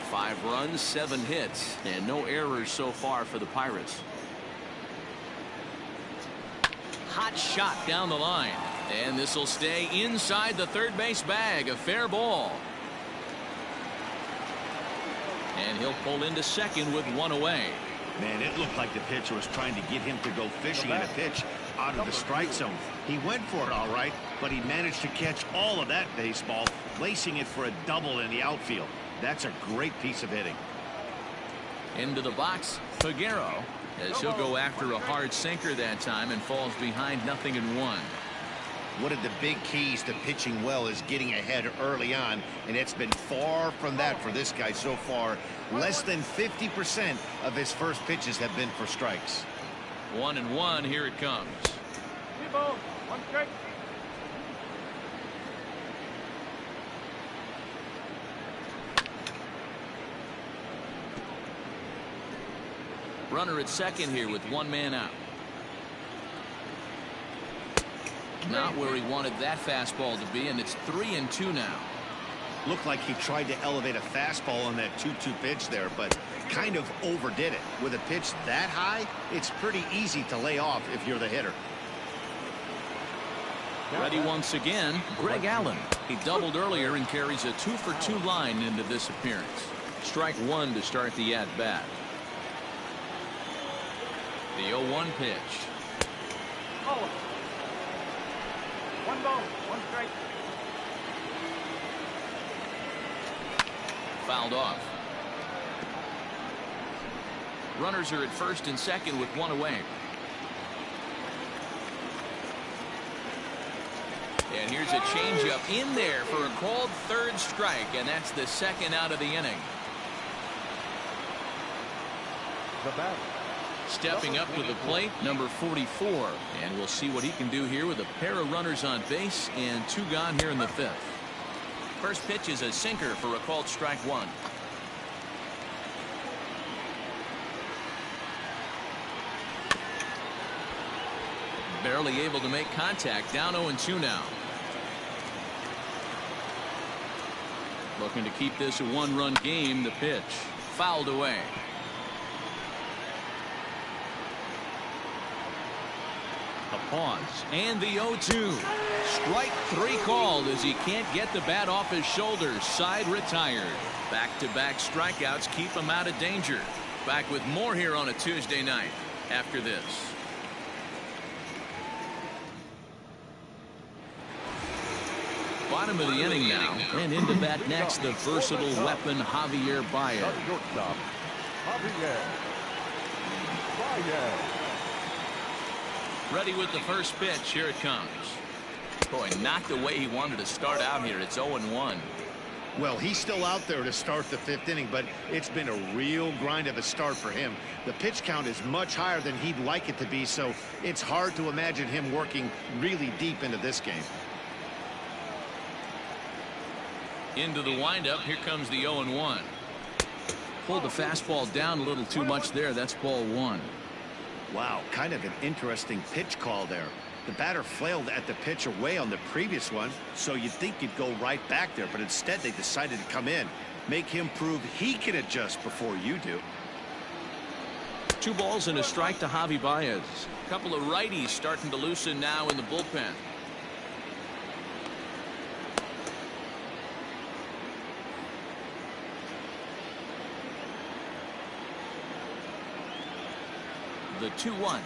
Five runs, 7 hits, and no errors so far for the Pirates. Hot shot down the line. And this will stay inside the third base bag. A fair ball. And he'll pull into second with 1 away. Man, it looked like the pitcher was trying to get him to go fishing in a pitch out of the strike zone. He went for it all right, but he managed to catch all of that baseball, lacing it for a double in the outfield. That's a great piece of hitting. Into the box, Figueroa, as he'll go after a hard sinker that time and falls behind 0-1. One of the big keys to pitching well is getting ahead early on, and it's been far from that for this guy so far. Less than 50% of his first pitches have been for strikes. 1-1. Here it comes. One strike. Runner at second here with 1 man out. Not where he wanted that fastball to be, and it's 3-2 now. Looked like he tried to elevate a fastball on that 2-2 pitch there, but kind of overdid it. With a pitch that high, it's pretty easy to lay off if you're the hitter. Ready once again, Greg Allen. He doubled earlier and carries a 2 for 2 line into this appearance. Strike 1 to start the at-bat. The 0-1 pitch. Oh. 1 ball, 1 strike. Fouled off. Runners are at first and second with 1 away. And here's a changeup in there for a called 3rd strike, and that's the 2nd out of the inning. The batter. Stepping up to the plate, number 44, and we'll see what he can do here with a pair of runners on base and 2 gone here in the 5th. First pitch is a sinker for a called strike 1. Barely able to make contact. Down 0-2 now. Looking to keep this a one-run game. The pitch fouled away. A pause and the 0-2. Strike 3 called as he can't get the bat off his shoulders. Side retired. Back-to-back strikeouts keep him out of danger. Back with more here on a Tuesday night after this. Bottom of the inning now, and into bat next, the versatile weapon Javi Baez. Ready with the first pitch. Here it comes. Boy, not the way he wanted to start out here. It's 0-1. Well, he's still out there to start the 5th inning, but it's been a real grind of a start for him. The pitch count is much higher than he'd like it to be, so it's hard to imagine him working really deep into this game. Into the windup. Here comes the 0-1. Pulled the fastball down a little too much there. That's ball 1. Wow, kind of an interesting pitch call there. The batter flailed at the pitch away on the previous one, so you'd think you'd go right back there, but instead they decided to come in. Make him prove he can adjust before you do. 2 balls and a strike to Javi Baez. A couple of righties starting to loosen now in the bullpen. The 2-1.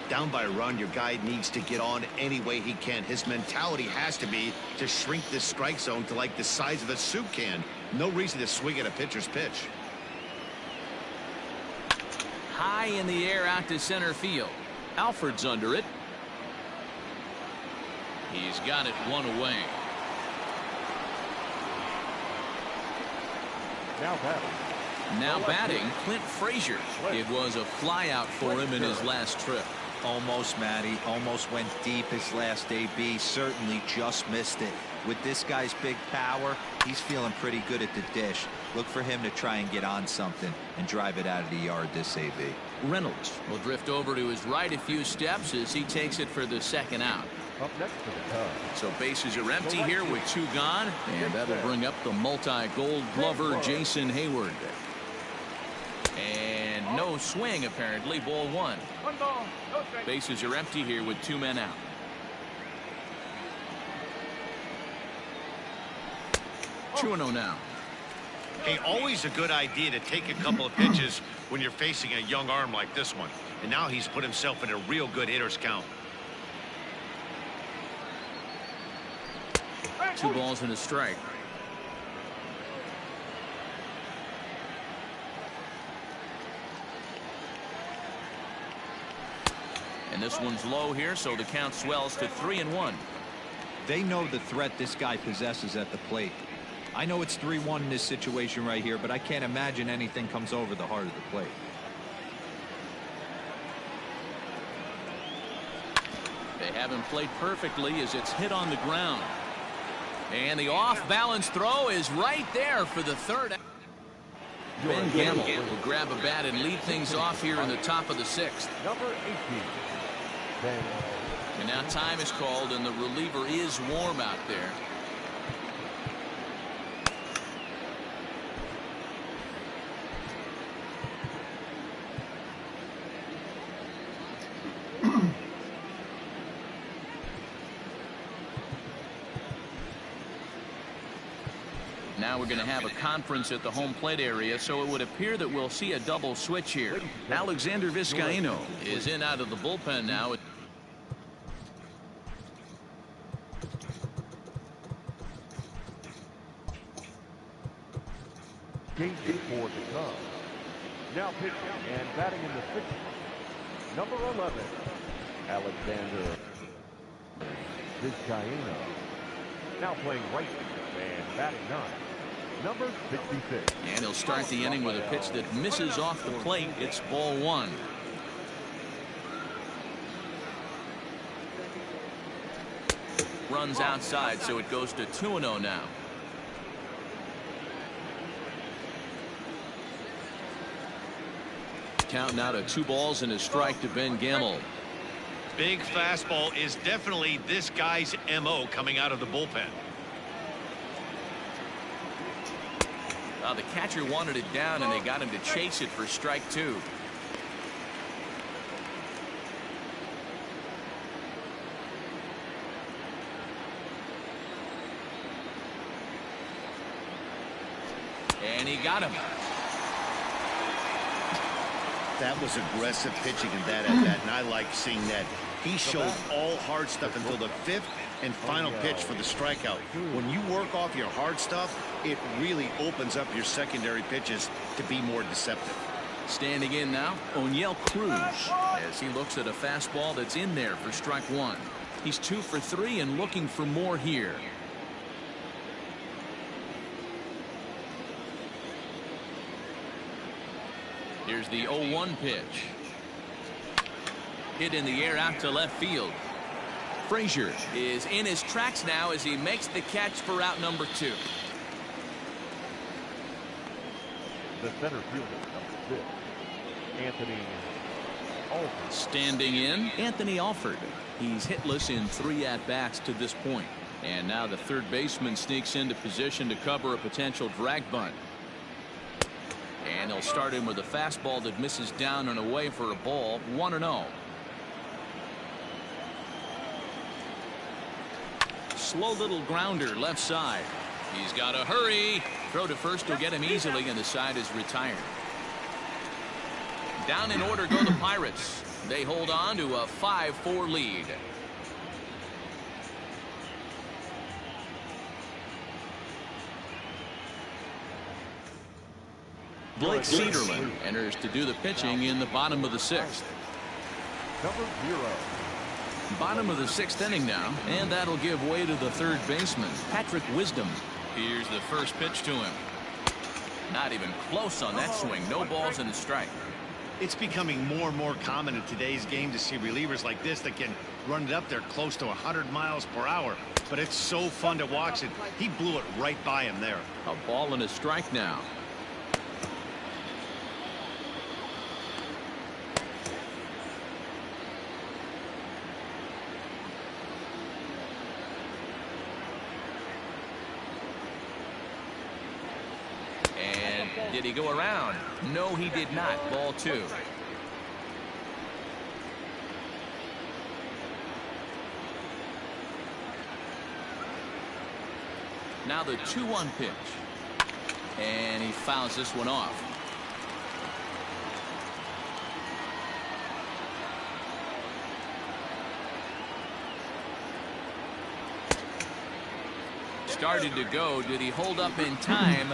Down by a run, your guy needs to get on any way he can. His mentality has to be to shrink this strike zone to like the size of a soup can. No reason to swing at a pitcher's pitch. High in the air out to center field. Alford's under it. He's got it 1 away. Now batting, Clint Frazier. It was a flyout for him in his last trip. Almost, Matty. Almost went deep his last AB. Certainly just missed it. With this guy's big power, he's feeling pretty good at the dish. Look for him to try and get on something and drive it out of the yard this AB. Reynolds will drift over to his right a few steps as he takes it for the 2nd out. Up next for the Cubs. So bases are empty here with 2 gone, and that'll bring up the multi-gold glover Jason Hayward. And no swing, apparently. Ball 1. 1 ball, no strike. Bases are empty here with 2 men out. Two and 0 now. Hey, always a good idea to take a couple of pitches when you're facing a young arm like this one. And now he's put himself in a real good hitter's count. 2 balls and a strike. And this one's low here, so the count swells to 3-1. They know the threat this guy possesses at the plate. I know it's 3-1 in this situation right here, but I can't imagine anything comes over the heart of the plate. They haven't played perfectly as it's hit on the ground. And the off-balance throw is right there for the 3rd. Ben Gamble will grab a bat and lead things off here in the top of the 6th. Number 18. Ben. And now time is called, and the reliever is warm out there. Now we're going to have a conference at the home plate area, so it would appear that we'll see a double switch here. Alexander Vizcaino is in out of the bullpen now. Game for the Cubs. Now pitching and batting in the 6th. Number 11. Alexander Vizcaino. Now playing right field and batting 9. Number 66. And he'll start the inning with a pitch that misses off the plate. It's ball 1. Runs outside, so it goes to 2-0 now. count now to 2 balls and a strike to Ben Gamel. Big fastball is definitely this guy's MO coming out of the bullpen. The catcher wanted it down, and they got him to chase it for strike 2. And he got him. That was aggressive pitching in that at bat, and I like seeing that. He showed all hard stuff until the 5th and final pitch for the strikeout. When you work off your hard stuff, it really opens up your secondary pitches to be more deceptive. Standing in now, O'Neill Cruz, as he looks at a fastball that's in there for strike 1. He's 2 for 3 and looking for more here. Here's the 0-1 pitch. Hit in the air out to left field. Frazier is in his tracks now as he makes the catch for out number 2. The center fielder, number 6, Anthony Alford. Standing in, Anthony Alford. He's hitless in 3 at-bats to this point. And now the third baseman sneaks into position to cover a potential drag bunt. And he'll start in with a fastball that misses down and away for a ball. 1-0. Slow little grounder left side. He's got to hurry. Throw to first will get him easily, and the side is retired. Down in order go the Pirates. They hold on to a 5-4 lead. Blake Cederlin enters to do the pitching in the bottom of the 6th. Number 0. Bottom of the 6th inning now, and that'll give way to the third baseman, Patrick Wisdom. Here's the first pitch to him. Not even close on that swing. No balls and a strike. It's becoming more and more common in today's game to see relievers like this that can run it up there close to 100 miles per hour. But it's so fun to watch it. He blew it right by him there. A ball and a strike now. Did he go around? No, he did not. Ball 2. Now the 2-1 pitch. And he fouls this one off. Started to go. Did he hold up in time?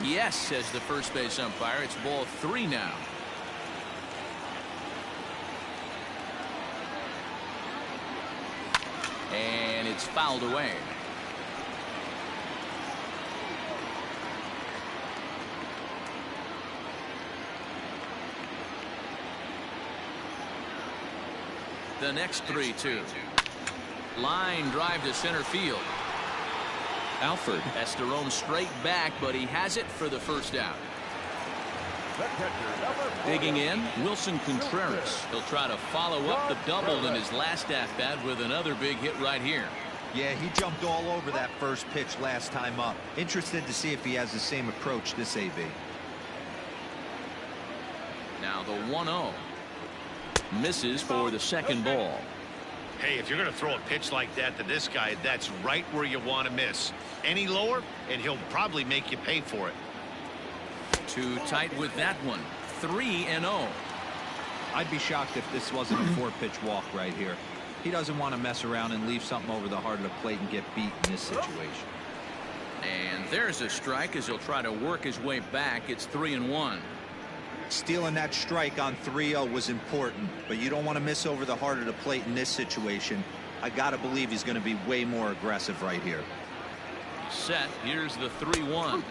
Yes, says the first base umpire. It's ball 3 now. And it's fouled away. The next 3-2. Line drive to center field. Alford has to roam straight back, but he has it for the first out. Digging in, Wilson Contreras. He'll try to follow up the double in his last at-bat with another big hit right here. Yeah, he jumped all over that first pitch last time up. Interested to see if he has the same approach this AB. Now the 1-0. Misses for the second ball. Hey, if you're going to throw a pitch like that to this guy, that's right where you want to miss. Any lower, and he'll probably make you pay for it. Too tight with that one. 3-0. I'd be shocked if this wasn't a 4-pitch walk right here. He doesn't want to mess around and leave something over the heart of the plate and get beat in this situation. And there's a strike as he'll try to work his way back. It's 3-1. Stealing that strike on 3-0 was important, but you don't want to miss over the heart of the plate in this situation. I got to believe he's going to be way more aggressive right here. Set. Here's the 3-1.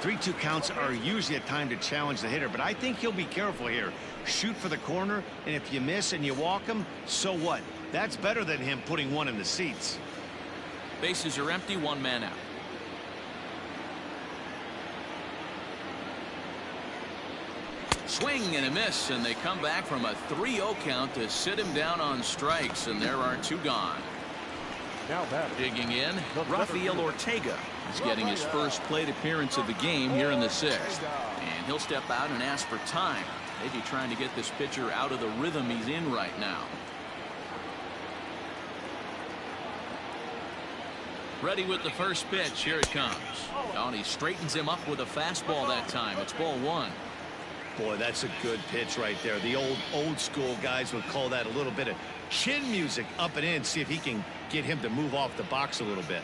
3-2 counts are usually a time to challenge the hitter, but I think he'll be careful here. Shoot for the corner, and if you miss and you walk him, so what? That's better than him putting one in the seats. Bases are empty, 1 man out. Swing and a miss, and they come back from a 3-0 count to sit him down on strikes, and there are 2 gone. Now batting. Digging in, Rafael Ortega is getting his first plate appearance of the game here in the 6th. And he'll step out and ask for time. Maybe trying to get this pitcher out of the rhythm he's in right now. Ready with the first pitch. Here it comes. Oh, and he straightens him up with a fastball that time. It's ball 1. Boy, that's a good pitch right there. The old school guys would call that a little bit of chin music up and in. See if he can get him to move off the box a little bit.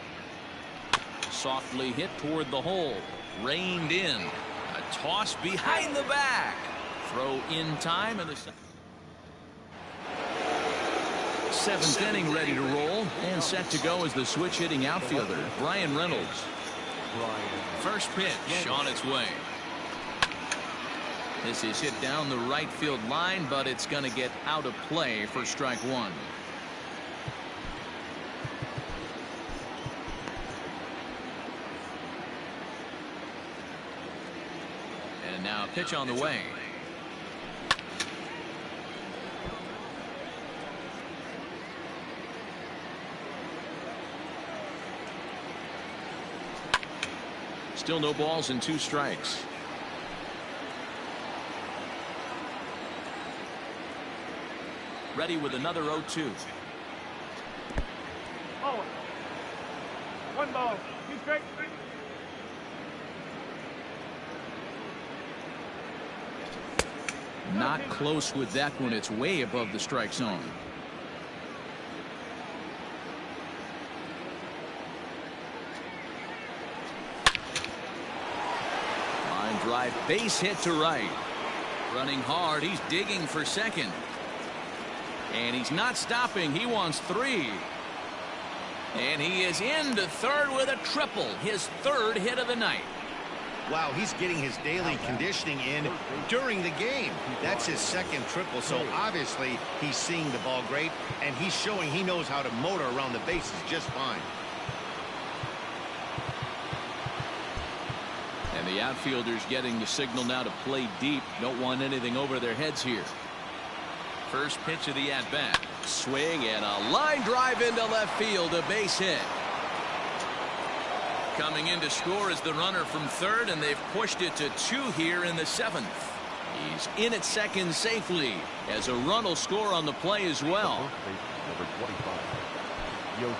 Softly hit toward the hole. Reined in. A toss behind the back. Throw in time, and the 7th inning ready to roll, and set to go as the switch hitting outfielder Bryant Reynolds. First pitch on its way. This is hit down the right field line, but it's going to get out of play for strike 1. And now a pitch on the way. Still no balls and 2 strikes. Ready with another 0-2. Oh. 1 ball. 2 strikes. Not close with that one. It's way above the strike zone. Line drive, base hit to right. Running hard. He's digging for second. And he's not stopping. He wants 3. And he is into third with a triple. His 3rd hit of the night. Wow, he's getting his daily conditioning in during the game. That's his 2nd triple, so obviously he's seeing the ball great, and he's showing he knows how to motor around the bases just fine. And the outfielders getting the signal now to play deep. Don't want anything over their heads here. First pitch of the at-bat. Swing and a line drive into left field. A base hit. Coming in to score is the runner from 3rd, and they've pushed it to 2 here in the 7th. He's in at second safely as a run will score on the play as well.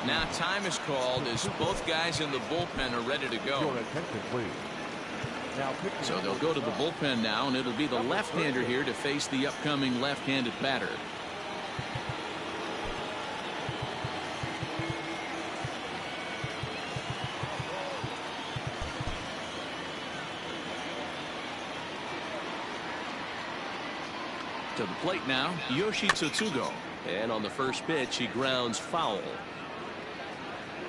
Now time is called as both guys in the bullpen are ready to go. So they'll go to the bullpen now, and it'll be the left-hander here to face the upcoming left-handed batter. To the plate now, Yoshi Tsutsugo. And on the first pitch, he grounds foul.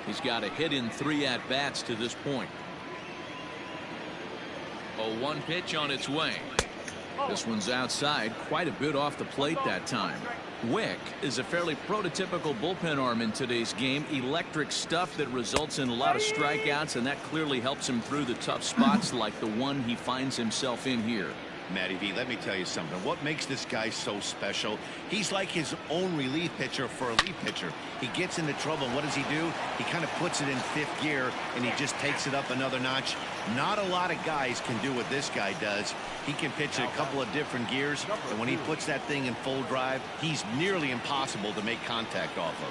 He's got a hit in 3 at-bats to this point. 0-1 pitch on its way. This one's outside, quite a bit off the plate that time. Wick is a fairly prototypical bullpen arm in today's game. Electric stuff that results in a lot of strikeouts, and that clearly helps him through the tough spots like the one he finds himself in here. Matty V, let me tell you something. What makes this guy so special? He's like his own relief pitcher for a relief pitcher. He gets into trouble, and what does he do? He kind of puts it in 5th gear, and he just takes it up another notch. Not a lot of guys can do what this guy does. He can pitch a couple of different gears, and when he puts that thing in full drive, he's nearly impossible to make contact off of.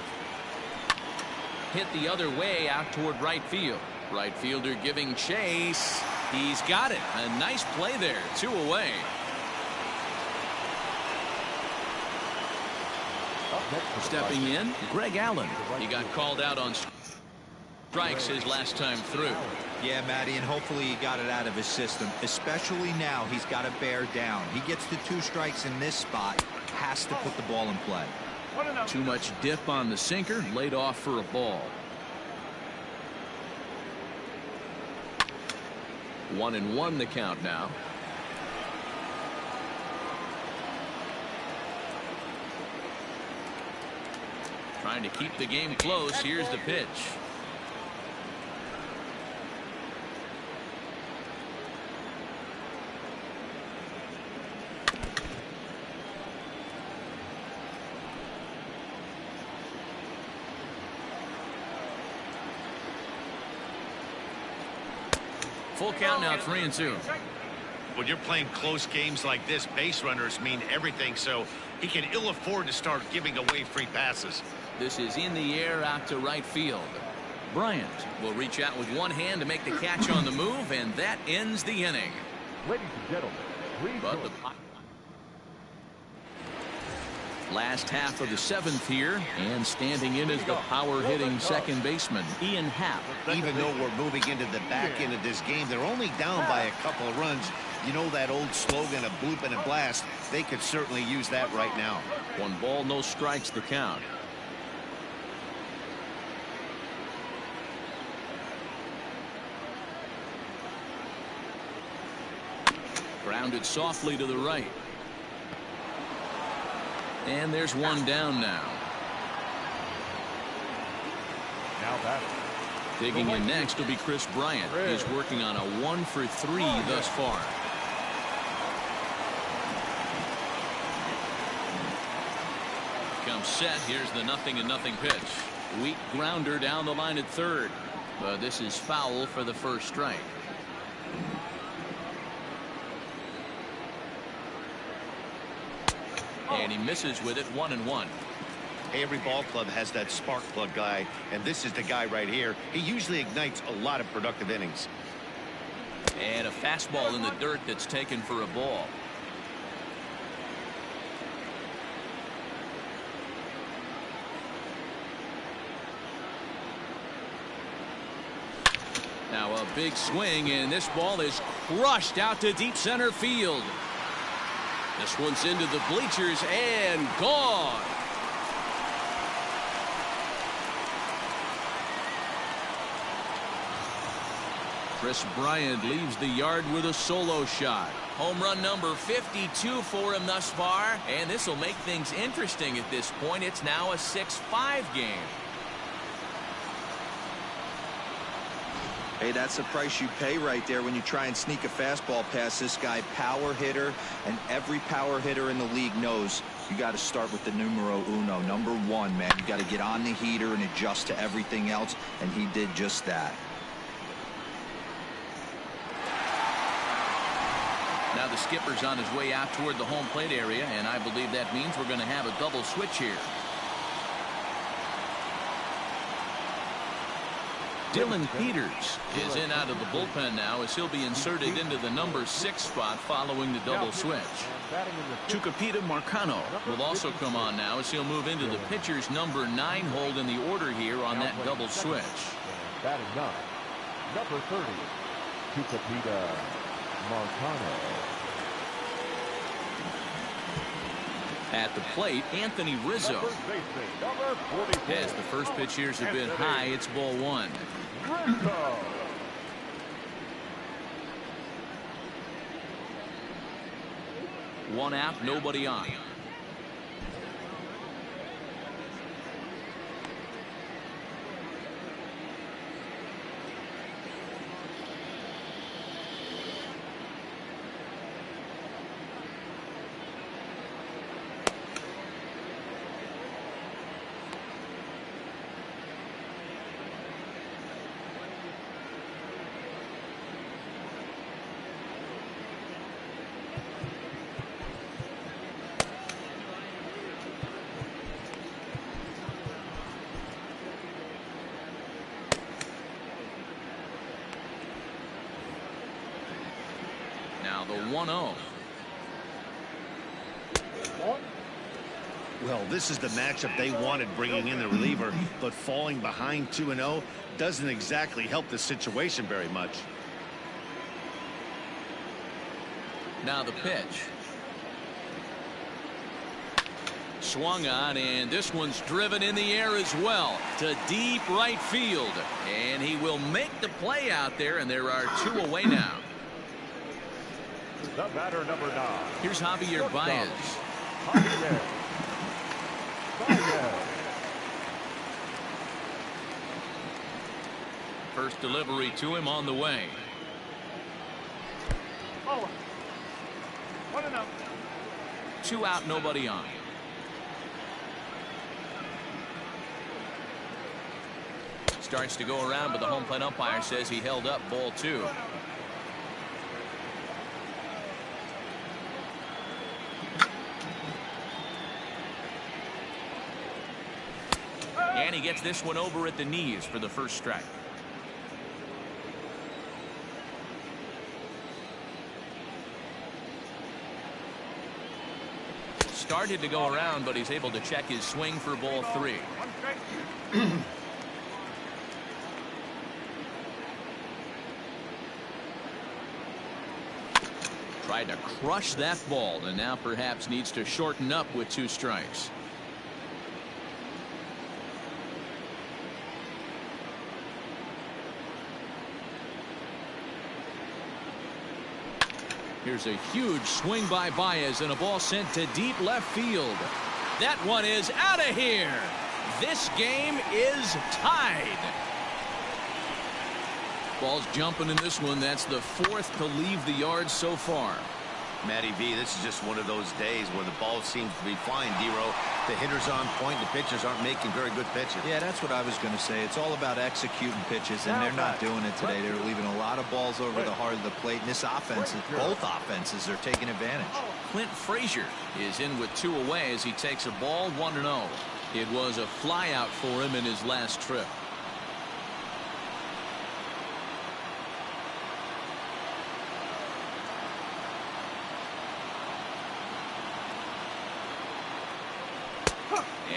Hit the other way out toward right field. Right fielder giving chase. He's got it. A nice play there. 2 away. Stepping in, Greg Allen. He got called out on strikes his last time through. Yeah, Matty, and hopefully he got it out of his system. Especially now, he's got to bear down. He gets the 2 strikes in this spot. Has to put the ball in play. Too much dip on the sinker. Laid off for a ball. 1-1 the count now. Trying to keep the game close. Here's the pitch. Full count now, 3-2. When you're playing close games like this, base runners mean everything, so he can ill afford to start giving away free passes. This is in the air out to right field. Bryant will reach out with one hand to make the catch on the move, and that ends the inning. Ladies and gentlemen, But the last half of the 7th here, and standing in as the power-hitting second baseman, Ian Happ. Even though we're moving into the back end of this game, they're only down by a couple of runs. You know that old slogan of bloop and a blast? They could certainly use that right now. 1 ball, no strikes, the count. Grounded softly to the right. And there's one down now. Now that Digging in next will be Chris Bryant. He's working on a 1 for 3 thus far. Comes set. Here's the 0-0 pitch. Weak grounder down the line at third. But this is foul for the first strike. And he misses with it, 1-1. Every ball club has that spark plug guy, and this is the guy right here. He usually ignites a lot of productive innings. And a fastball in the dirt that's taken for a ball. Now a big swing, and this ball is crushed out to deep center field. This one's into the bleachers and gone. Chris Bryant leaves the yard with a solo shot. Home run number 52 for him thus far, and this will make things interesting at this point. It's now a 6-5 game. Hey, that's the price you pay right there when you try and sneak a fastball past this guy. Power hitter, and every power hitter in the league knows you got to start with the numero uno, number 1, man. You got to get on the heater and adjust to everything else, and he did just that. Now the skipper's on his way out toward the home plate area, and I believe that means we're going to have a double switch here. Dylan Peters is in out of the bullpen now as he'll be inserted into the number 6 spot following the double switch. Tucupita Marcano will also come on now as he'll move into the pitcher's number 9 hold in the order here on that double switch. batting 9, number 30, Tucupita Marcano. At the plate, Anthony Rizzo. As the first pitch here's a bit high, it's ball 1. Rizzo. One out, nobody on. Now the 1-0. Well, this is the matchup they wanted, bringing in the reliever, but falling behind 2-0 doesn't exactly help the situation very much. Now the pitch. Swung on, and this one's driven in the air as well to deep right field, and he will make the play out there, and there are 2 away now. The batter, number 9. Here's Javi Baez. Baez. First delivery to him on the way. Oh. 1-0. 2 out, nobody on. Starts to go around, but the home plate umpire says he held up, ball 2. And he gets this one over at the knees for the first strike. Started to go around, but he's able to check his swing for ball 3. Tried to crush that ball, and now perhaps needs to shorten up with 2 strikes. Here's a huge swing by Baez and a ball sent to deep left field. That one is out of here. This game is tied. Ball's jumping in this one. That's the 4th to leave the yard so far. Matty V, this is just one of those days where the ball seems to be flying, D-Row. The hitter's on point. The pitchers aren't making very good pitches. Yeah, that's what I was going to say. It's all about executing pitches, and they're not doing it today. They're leaving a lot of balls over the heart of the plate, and this offense, both offenses are taking advantage. Clint Frazier is in with 2 away as he takes a ball 1-0. It was a flyout for him in his last trip.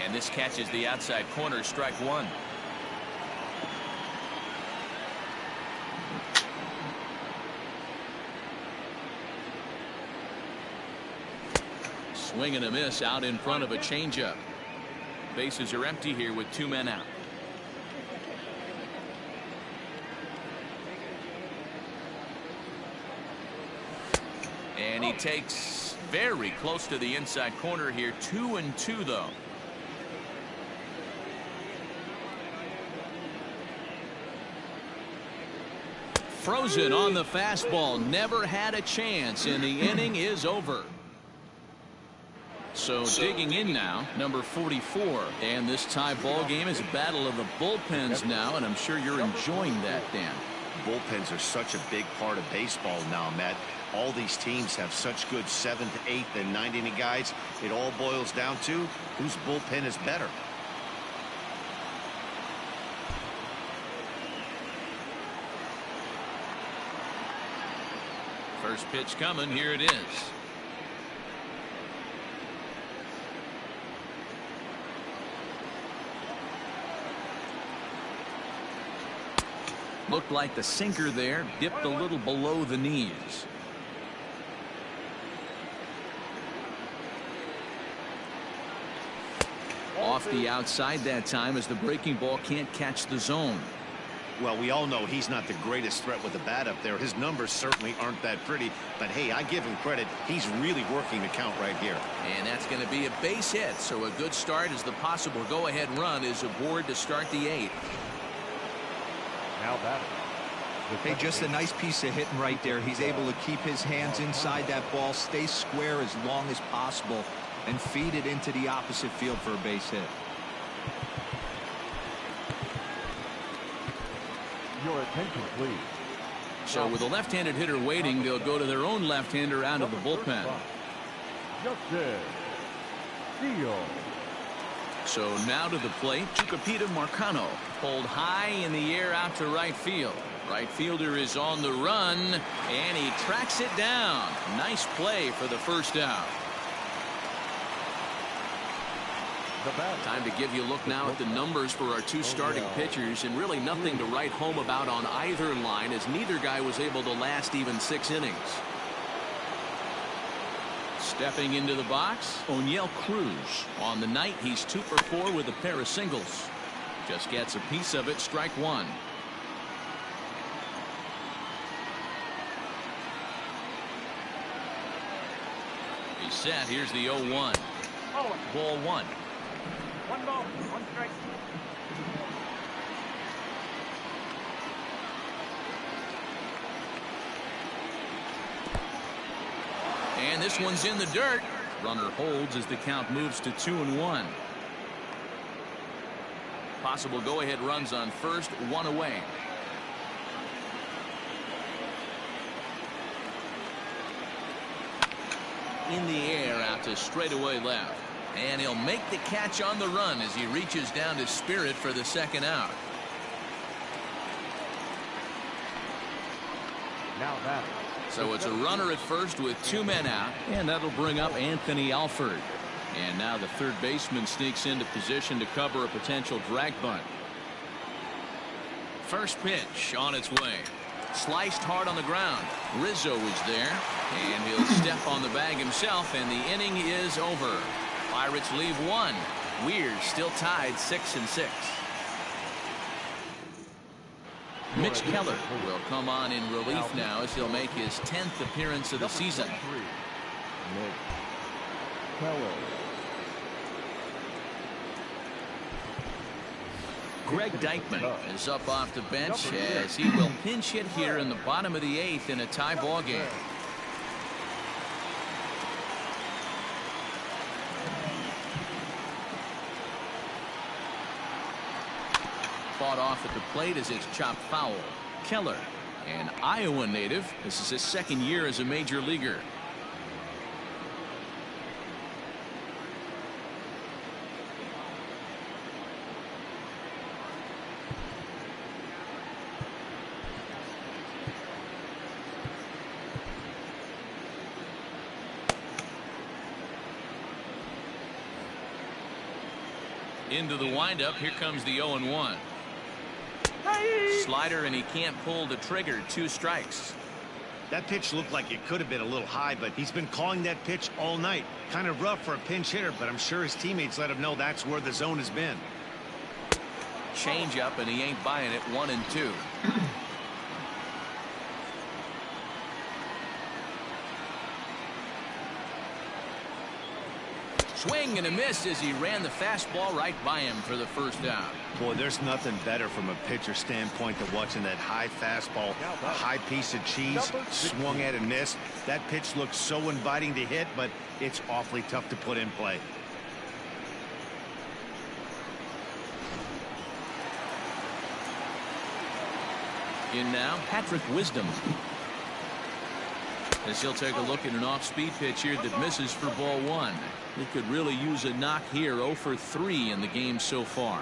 And this catches the outside corner, strike 1. Swing and a miss out in front of a changeup. Bases are empty here with 2 men out. And he takes very close to the inside corner here. 2-2 though. Frozen on the fastball. Never had a chance, and the inning is over. So digging in now, number 44. And this tie ball game is a battle of the bullpens now, and I'm sure you're enjoying that, Dan. Bullpens are such a big part of baseball now, Matt. All these teams have such good 7th, 8th, and 9th inning guys. It all boils down to whose bullpen is better. First pitch coming. Here it is. Looked like the sinker there dipped a little below the knees. Off the outside that time as the breaking ball can't catch the zone. Well, we all know he's not the greatest threat with the bat up there. His numbers certainly aren't that pretty. But, hey, I give him credit. He's really working the count right here. And that's going to be a base hit. So a good start as the possible go-ahead run is aboard to start the 8th. Now batting. Hey, just a nice piece of hitting right there. He's able to keep his hands inside that ball, stay square as long as possible, and feed it into the opposite field for a base hit. Your attention, please. So with a left-handed hitter waiting, they'll go to their own left-hander out of the bullpen. Justin Steele. So now to the plate, Tucupita Marcano pulled high in the air out to right field. Right fielder is on the run, and he tracks it down. Nice play for the first out. Time to give you a look now at the numbers for our 2 starting pitchers, and really nothing to write home about on either line, as neither guy was able to last even 6 innings. Stepping into the box, O'Neill Cruz. On the night, he's 2 for 4 with a pair of singles. Just gets a piece of it, strike 1. He's set. Here's the 0-1. Ball 1. 1 ball, 1 strike. And this one's in the dirt. Runner holds as the count moves to 2-1. Possible go-ahead runs on first, 1 away. In the air out to straightaway left. And he'll make the catch on the run as he reaches down to Spirit for the second out. Now that. So it's a runner at first with 2 men out, and that'll bring up Anthony Alford. And now the third baseman sneaks into position to cover a potential drag bunt. First pitch on its way. Sliced hard on the ground. Rizzo is there, and he'll step on the bag himself, and the inning is over. Pirates leave 1. Weird still tied 6-6. Mitch Keller will come on in relief now as he'll make his 10th appearance of the season. Mitch Keller. Greg Deichmann is up off the bench as he will pinch hit here in the bottom of the 8th in a tie ball game. Fought off at the plate as it's chopped foul. Keller, an Iowa native. This is his second year as a major leaguer. Into the windup. Here comes the 0-1. Slider, and he can't pull the trigger. 2 strikes. That pitch looked like it could have been a little high, but he's been calling that pitch all night. Kind of rough for a pinch hitter, but I'm sure his teammates let him know that's where the zone has been. Change up, and he ain't buying it. 1-2. Swing and a miss as he ran the fastball right by him for the first out. Boy, there's nothing better from a pitcher standpoint than watching that high fastball, a high piece of cheese, swung at and missed. That pitch looks so inviting to hit, but it's awfully tough to put in play. In now, Patrick Wisdom. As he'll take a look at an off-speed pitch here that misses for ball 1. He could really use a knock here. 0 for 3 in the game so far.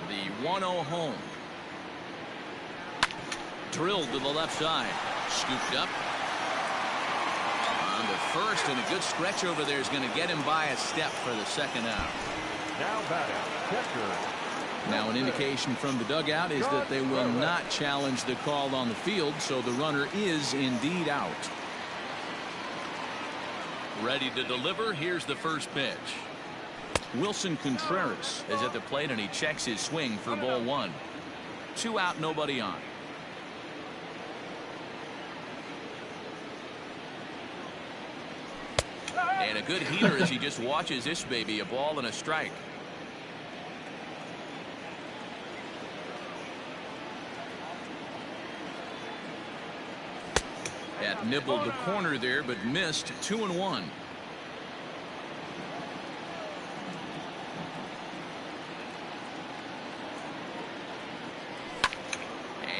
The 1-0 home. Drilled to the left side. Scooped up. On to first, and a good stretch over there is going to get him by a step for the second out. Now batting, catcher. Now an indication from the dugout is that they will not challenge the call on the field, so the runner is indeed out. Ready to deliver. Here's the first pitch. Wilson Contreras is at the plate, and he checks his swing for ball 1. 2 out, nobody on. And a good heater as he just watches this baby. A ball and a strike. That nibbled the corner there, but missed. 2-1.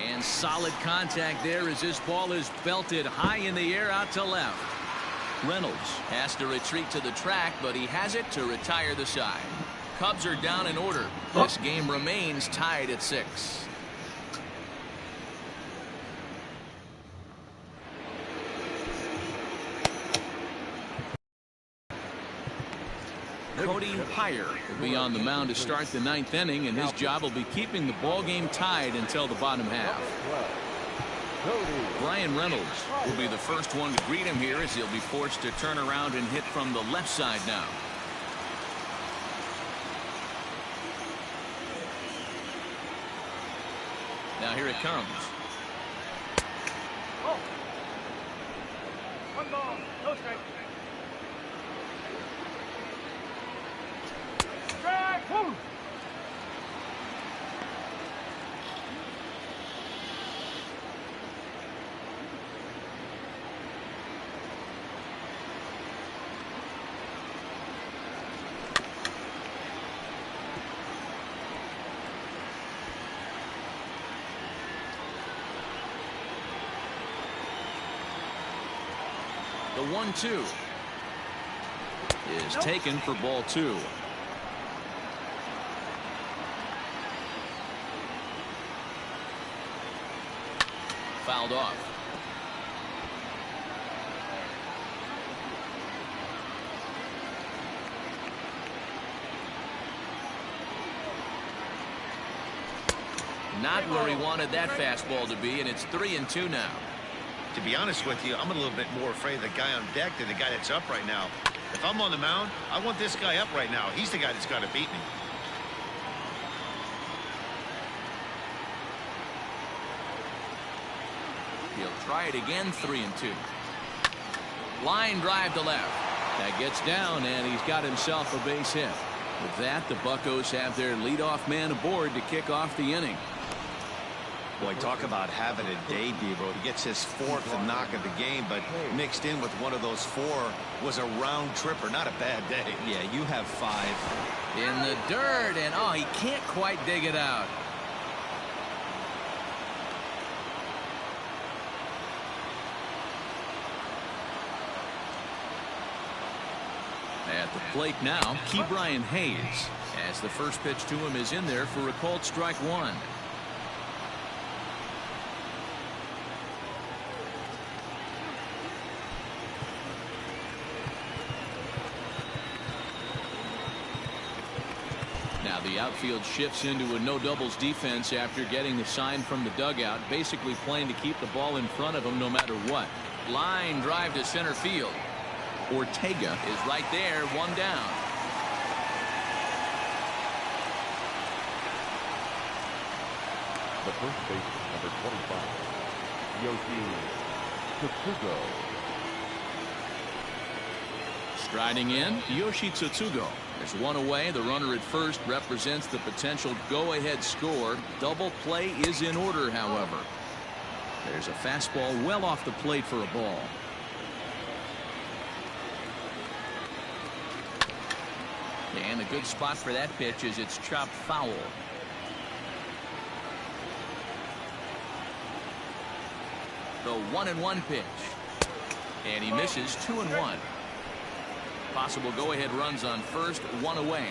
And solid contact there as this ball is belted high in the air out to left. Reynolds has to retreat to the track, but he has it to retire the side. Cubs are down in order. This game remains tied at 6. Cody Hire will be on the mound to start the 9th inning, and his job will be keeping the ball game tied until the bottom half. Brian Reynolds will be the first one to greet him here as he'll be forced to turn around and hit from the left side now. Now here it comes. One ball, no strike. Strike, woo! The 1-2 is taken for ball 2. Fouled off. Not where he wanted that fastball to be, and it's 3-2 now. To be honest with you, I'm a little bit more afraid of the guy on deck than the guy that's up right now. If I'm on the mound, I want this guy up right now. He's the guy that's got to beat me. He'll try it again. 3-2. Line drive to left. That gets down, and he's got himself a base hit. With that, the Buccos have their leadoff man aboard to kick off the inning. Boy, talk about having a day, Devo. He gets his 4th knock of the game, but mixed in with one of those 4 was a round tripper. Not a bad day. Yeah, you have 5. In the dirt, and oh, he can't quite dig it out. At the plate now, Bryant Hayes, as the first pitch to him is in there for a called strike 1. Now the outfield shifts into a no doubles defense after getting the sign from the dugout, basically playing to keep the ball in front of him no matter what. Line drive to center field. Ortega is right there, 1 down. The first baseman, number 25, Yoshi Tsutsugo. Striding in, Yoshi Tsutsugo. There's 1 away. The runner at first represents the potential go-ahead score. Double play is in order, however. There's a fastball well off the plate for a ball. And a good spot for that pitch is it's chopped foul. The 1-1 pitch. And he misses. 2-1. Possible go-ahead runs on first, 1 away.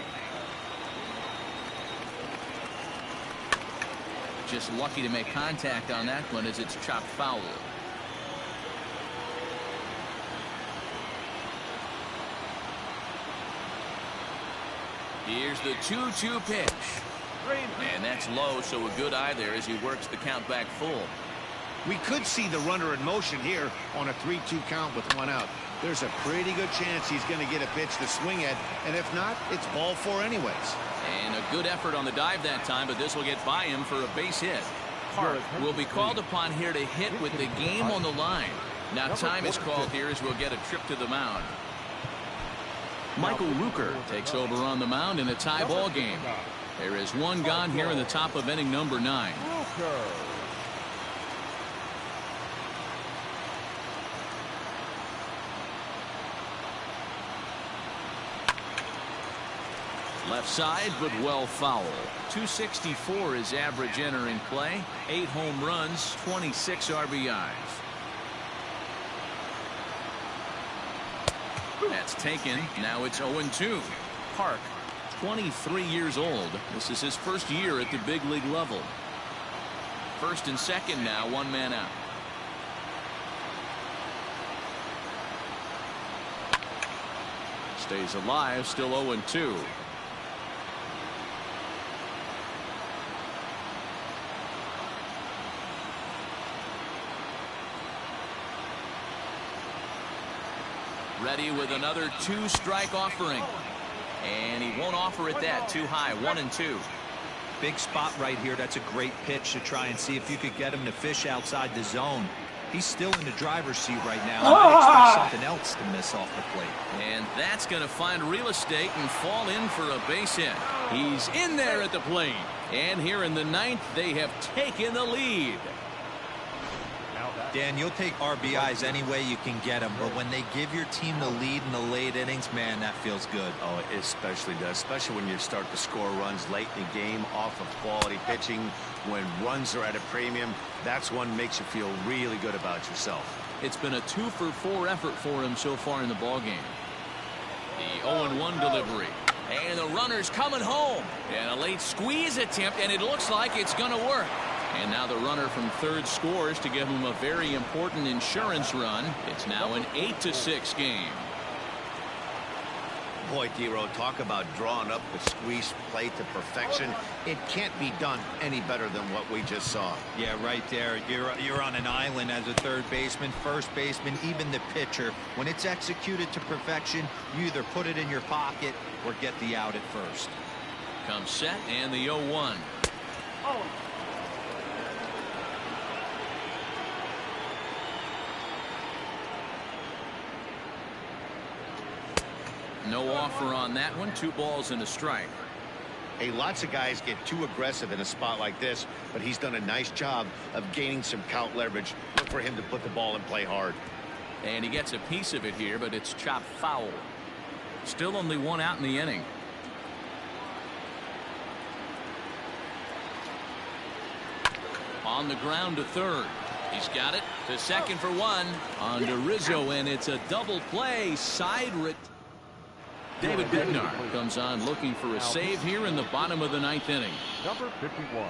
Just lucky to make contact on that one as it's chopped foul. Here's the 2-2 pitch. And that's low, so a good eye there as he works the count back full. We could see the runner in motion here on a 3-2 count with 1 out. There's a pretty good chance he's going to get a pitch to swing at, and if not, it's ball 4 anyways. And a good effort on the dive that time, but this will get by him for a base hit. Park will be called upon here to hit with the game on the line. Now time is called here as we'll get a trip to the mound. Michael Rooker takes over on the mound in a tie ball game. There is 1 gone here in the top of inning number 9. Left side, but well foul. 264 is average entering play. 8 home runs, 26 RBIs. That's taken. Now it's 0-2. Park, 23 years old. This is his first year at the big league level. First and second now, 1 man out. Stays alive, still 0-2. Ready with another 2-strike offering. And he won't offer it that. Too high. 1-2. Big spot right here. That's a great pitch to try and see if you could get him to fish outside the zone. He's still in the driver's seat right now. I expect something else to miss off the plate. And that's going to find real estate and fall in for a base hit. He's in there at the plate. And here in the 9th, they have taken the lead. Dan, you'll take RBIs any way you can get them, but when they give your team the lead in the late innings, man, that feels good. Oh, it especially does, especially when you start to score runs late in the game off of quality pitching. When runs are at a premium, that's one makes you feel really good about yourself. It's been a 2-for-4 effort for him so far in the ballgame. The 0-1 delivery. And the runner's coming home. And a late squeeze attempt, and it looks like it's going to work. And now the runner from third scores to give him a very important insurance run. It's now an 8-6 game. Boy, D-Row, talk about drawing up the squeeze play to perfection. It can't be done any better than what we just saw. Yeah, right there. You're on an island as a third baseman, first baseman, even the pitcher. When it's executed to perfection, you either put it in your pocket or get the out at first. Comes set and the 0-1. Oh. No offer on that one. 2 balls and a strike. Hey, lots of guys get too aggressive in a spot like this, but he's done a nice job of gaining some count leverage. Look for him to put the ball and play hard. And he gets a piece of it here, but it's chopped foul. Still only 1 out in the inning. On the ground to third. He's got it to second for 1. On to Rizzo, and it's a double play. Side David Bednar comes on looking for a save here in the bottom of the 9th inning. Number 51,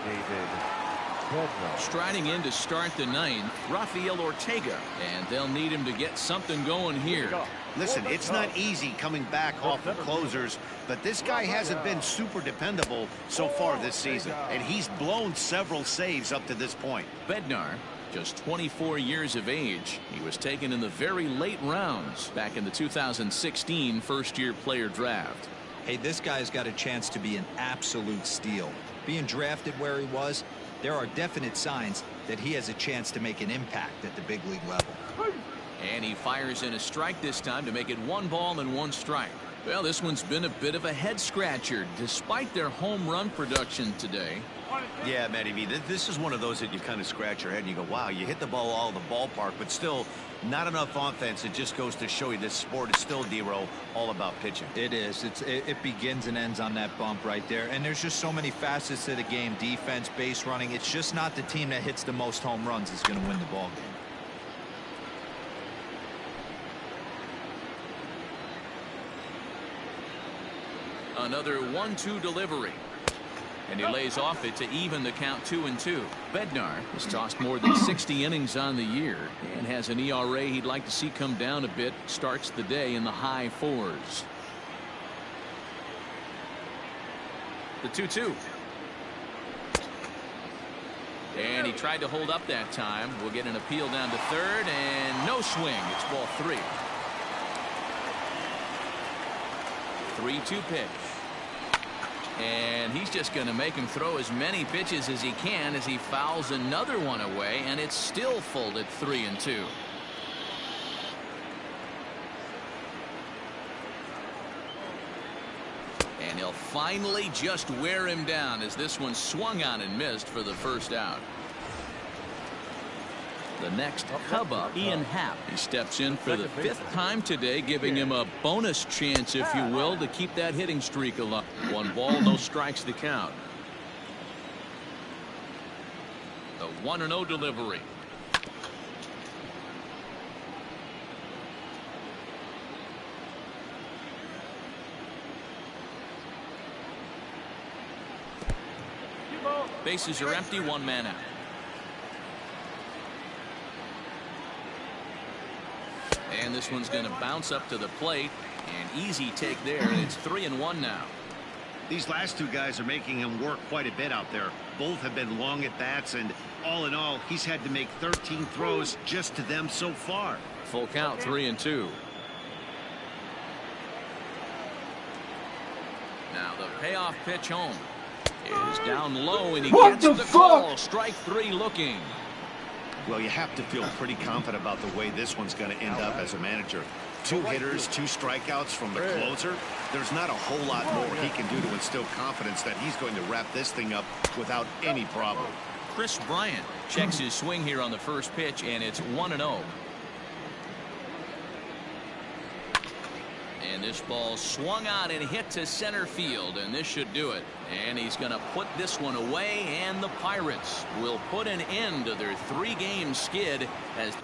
David Bednar. Striding in to start the 9th, Rafael Ortega, and they'll need him to get something going here. Listen, it's not easy coming back off of closers, but this guy hasn't been super dependable so far this season, and he's blown several saves up to this point. Bednar, just 24 years of age. He was taken in the very late rounds back in the 2016 first-year player draft. Hey, this guy's got a chance to be an absolute steal. Being drafted where he was, there are definite signs that he has a chance to make an impact at the big league level. And he fires in a strike this time to make it 1 ball and 1 strike. Well, this one's been a bit of a head-scratcher despite their home run production today. Yeah, Matty V, this is one of those that you kind of scratch your head and you go, wow, you hit the ball all the ballpark, but still not enough offense. It just goes to show you this sport is still, D-Row, all about pitching. It is. It begins and ends on that bump right there. And there's just so many facets to the game. Defense, base running. It's just not the team that hits the most home runs that's going to win the ball game. Another 1-2 delivery. And he lays off it to even the count 2-2. Bednar has tossed more than 60 innings on the year and has an ERA he'd like to see come down a bit. Starts the day in the high 4s. The 2-2. And he tried to hold up that time. We'll get an appeal down to third and no swing. It's ball 3. 3-2 pitch. And he's just going to make him throw as many pitches as he can as he fouls another one away, and it's still folded 3-2. And he'll finally just wear him down as this one swung on and missed for the first out. The next Cub up, Ian Happ. He steps in for the 5th time today, giving him a bonus chance, if you will, to keep that hitting streak alive. 1 ball, no strikes to count. The 1-0 delivery. Bases are empty, 1 man out. And this one's going to bounce up to the plate. An easy take there, and it's 3-1 now. These last 2 guys are making him work quite a bit out there. Both have been long at bats, and all in all, he's had to make 13 throws just to them so far. Full count, 3-2. Now the payoff pitch home is down low, and he gets the call. Strike 3 looking. Well, you have to feel pretty confident about the way this one's going to end up as a manager. 2 hitters, 2 strikeouts from the closer. There's not a whole lot more he can do to instill confidence that he's going to wrap this thing up without any problem. Chris Bryant checks his swing here on the first pitch, and it's 1-0. And this ball swung on and hit to center field, and this should do it. And he's going to put this one away, and the Pirates will put an end to their 3-game skid as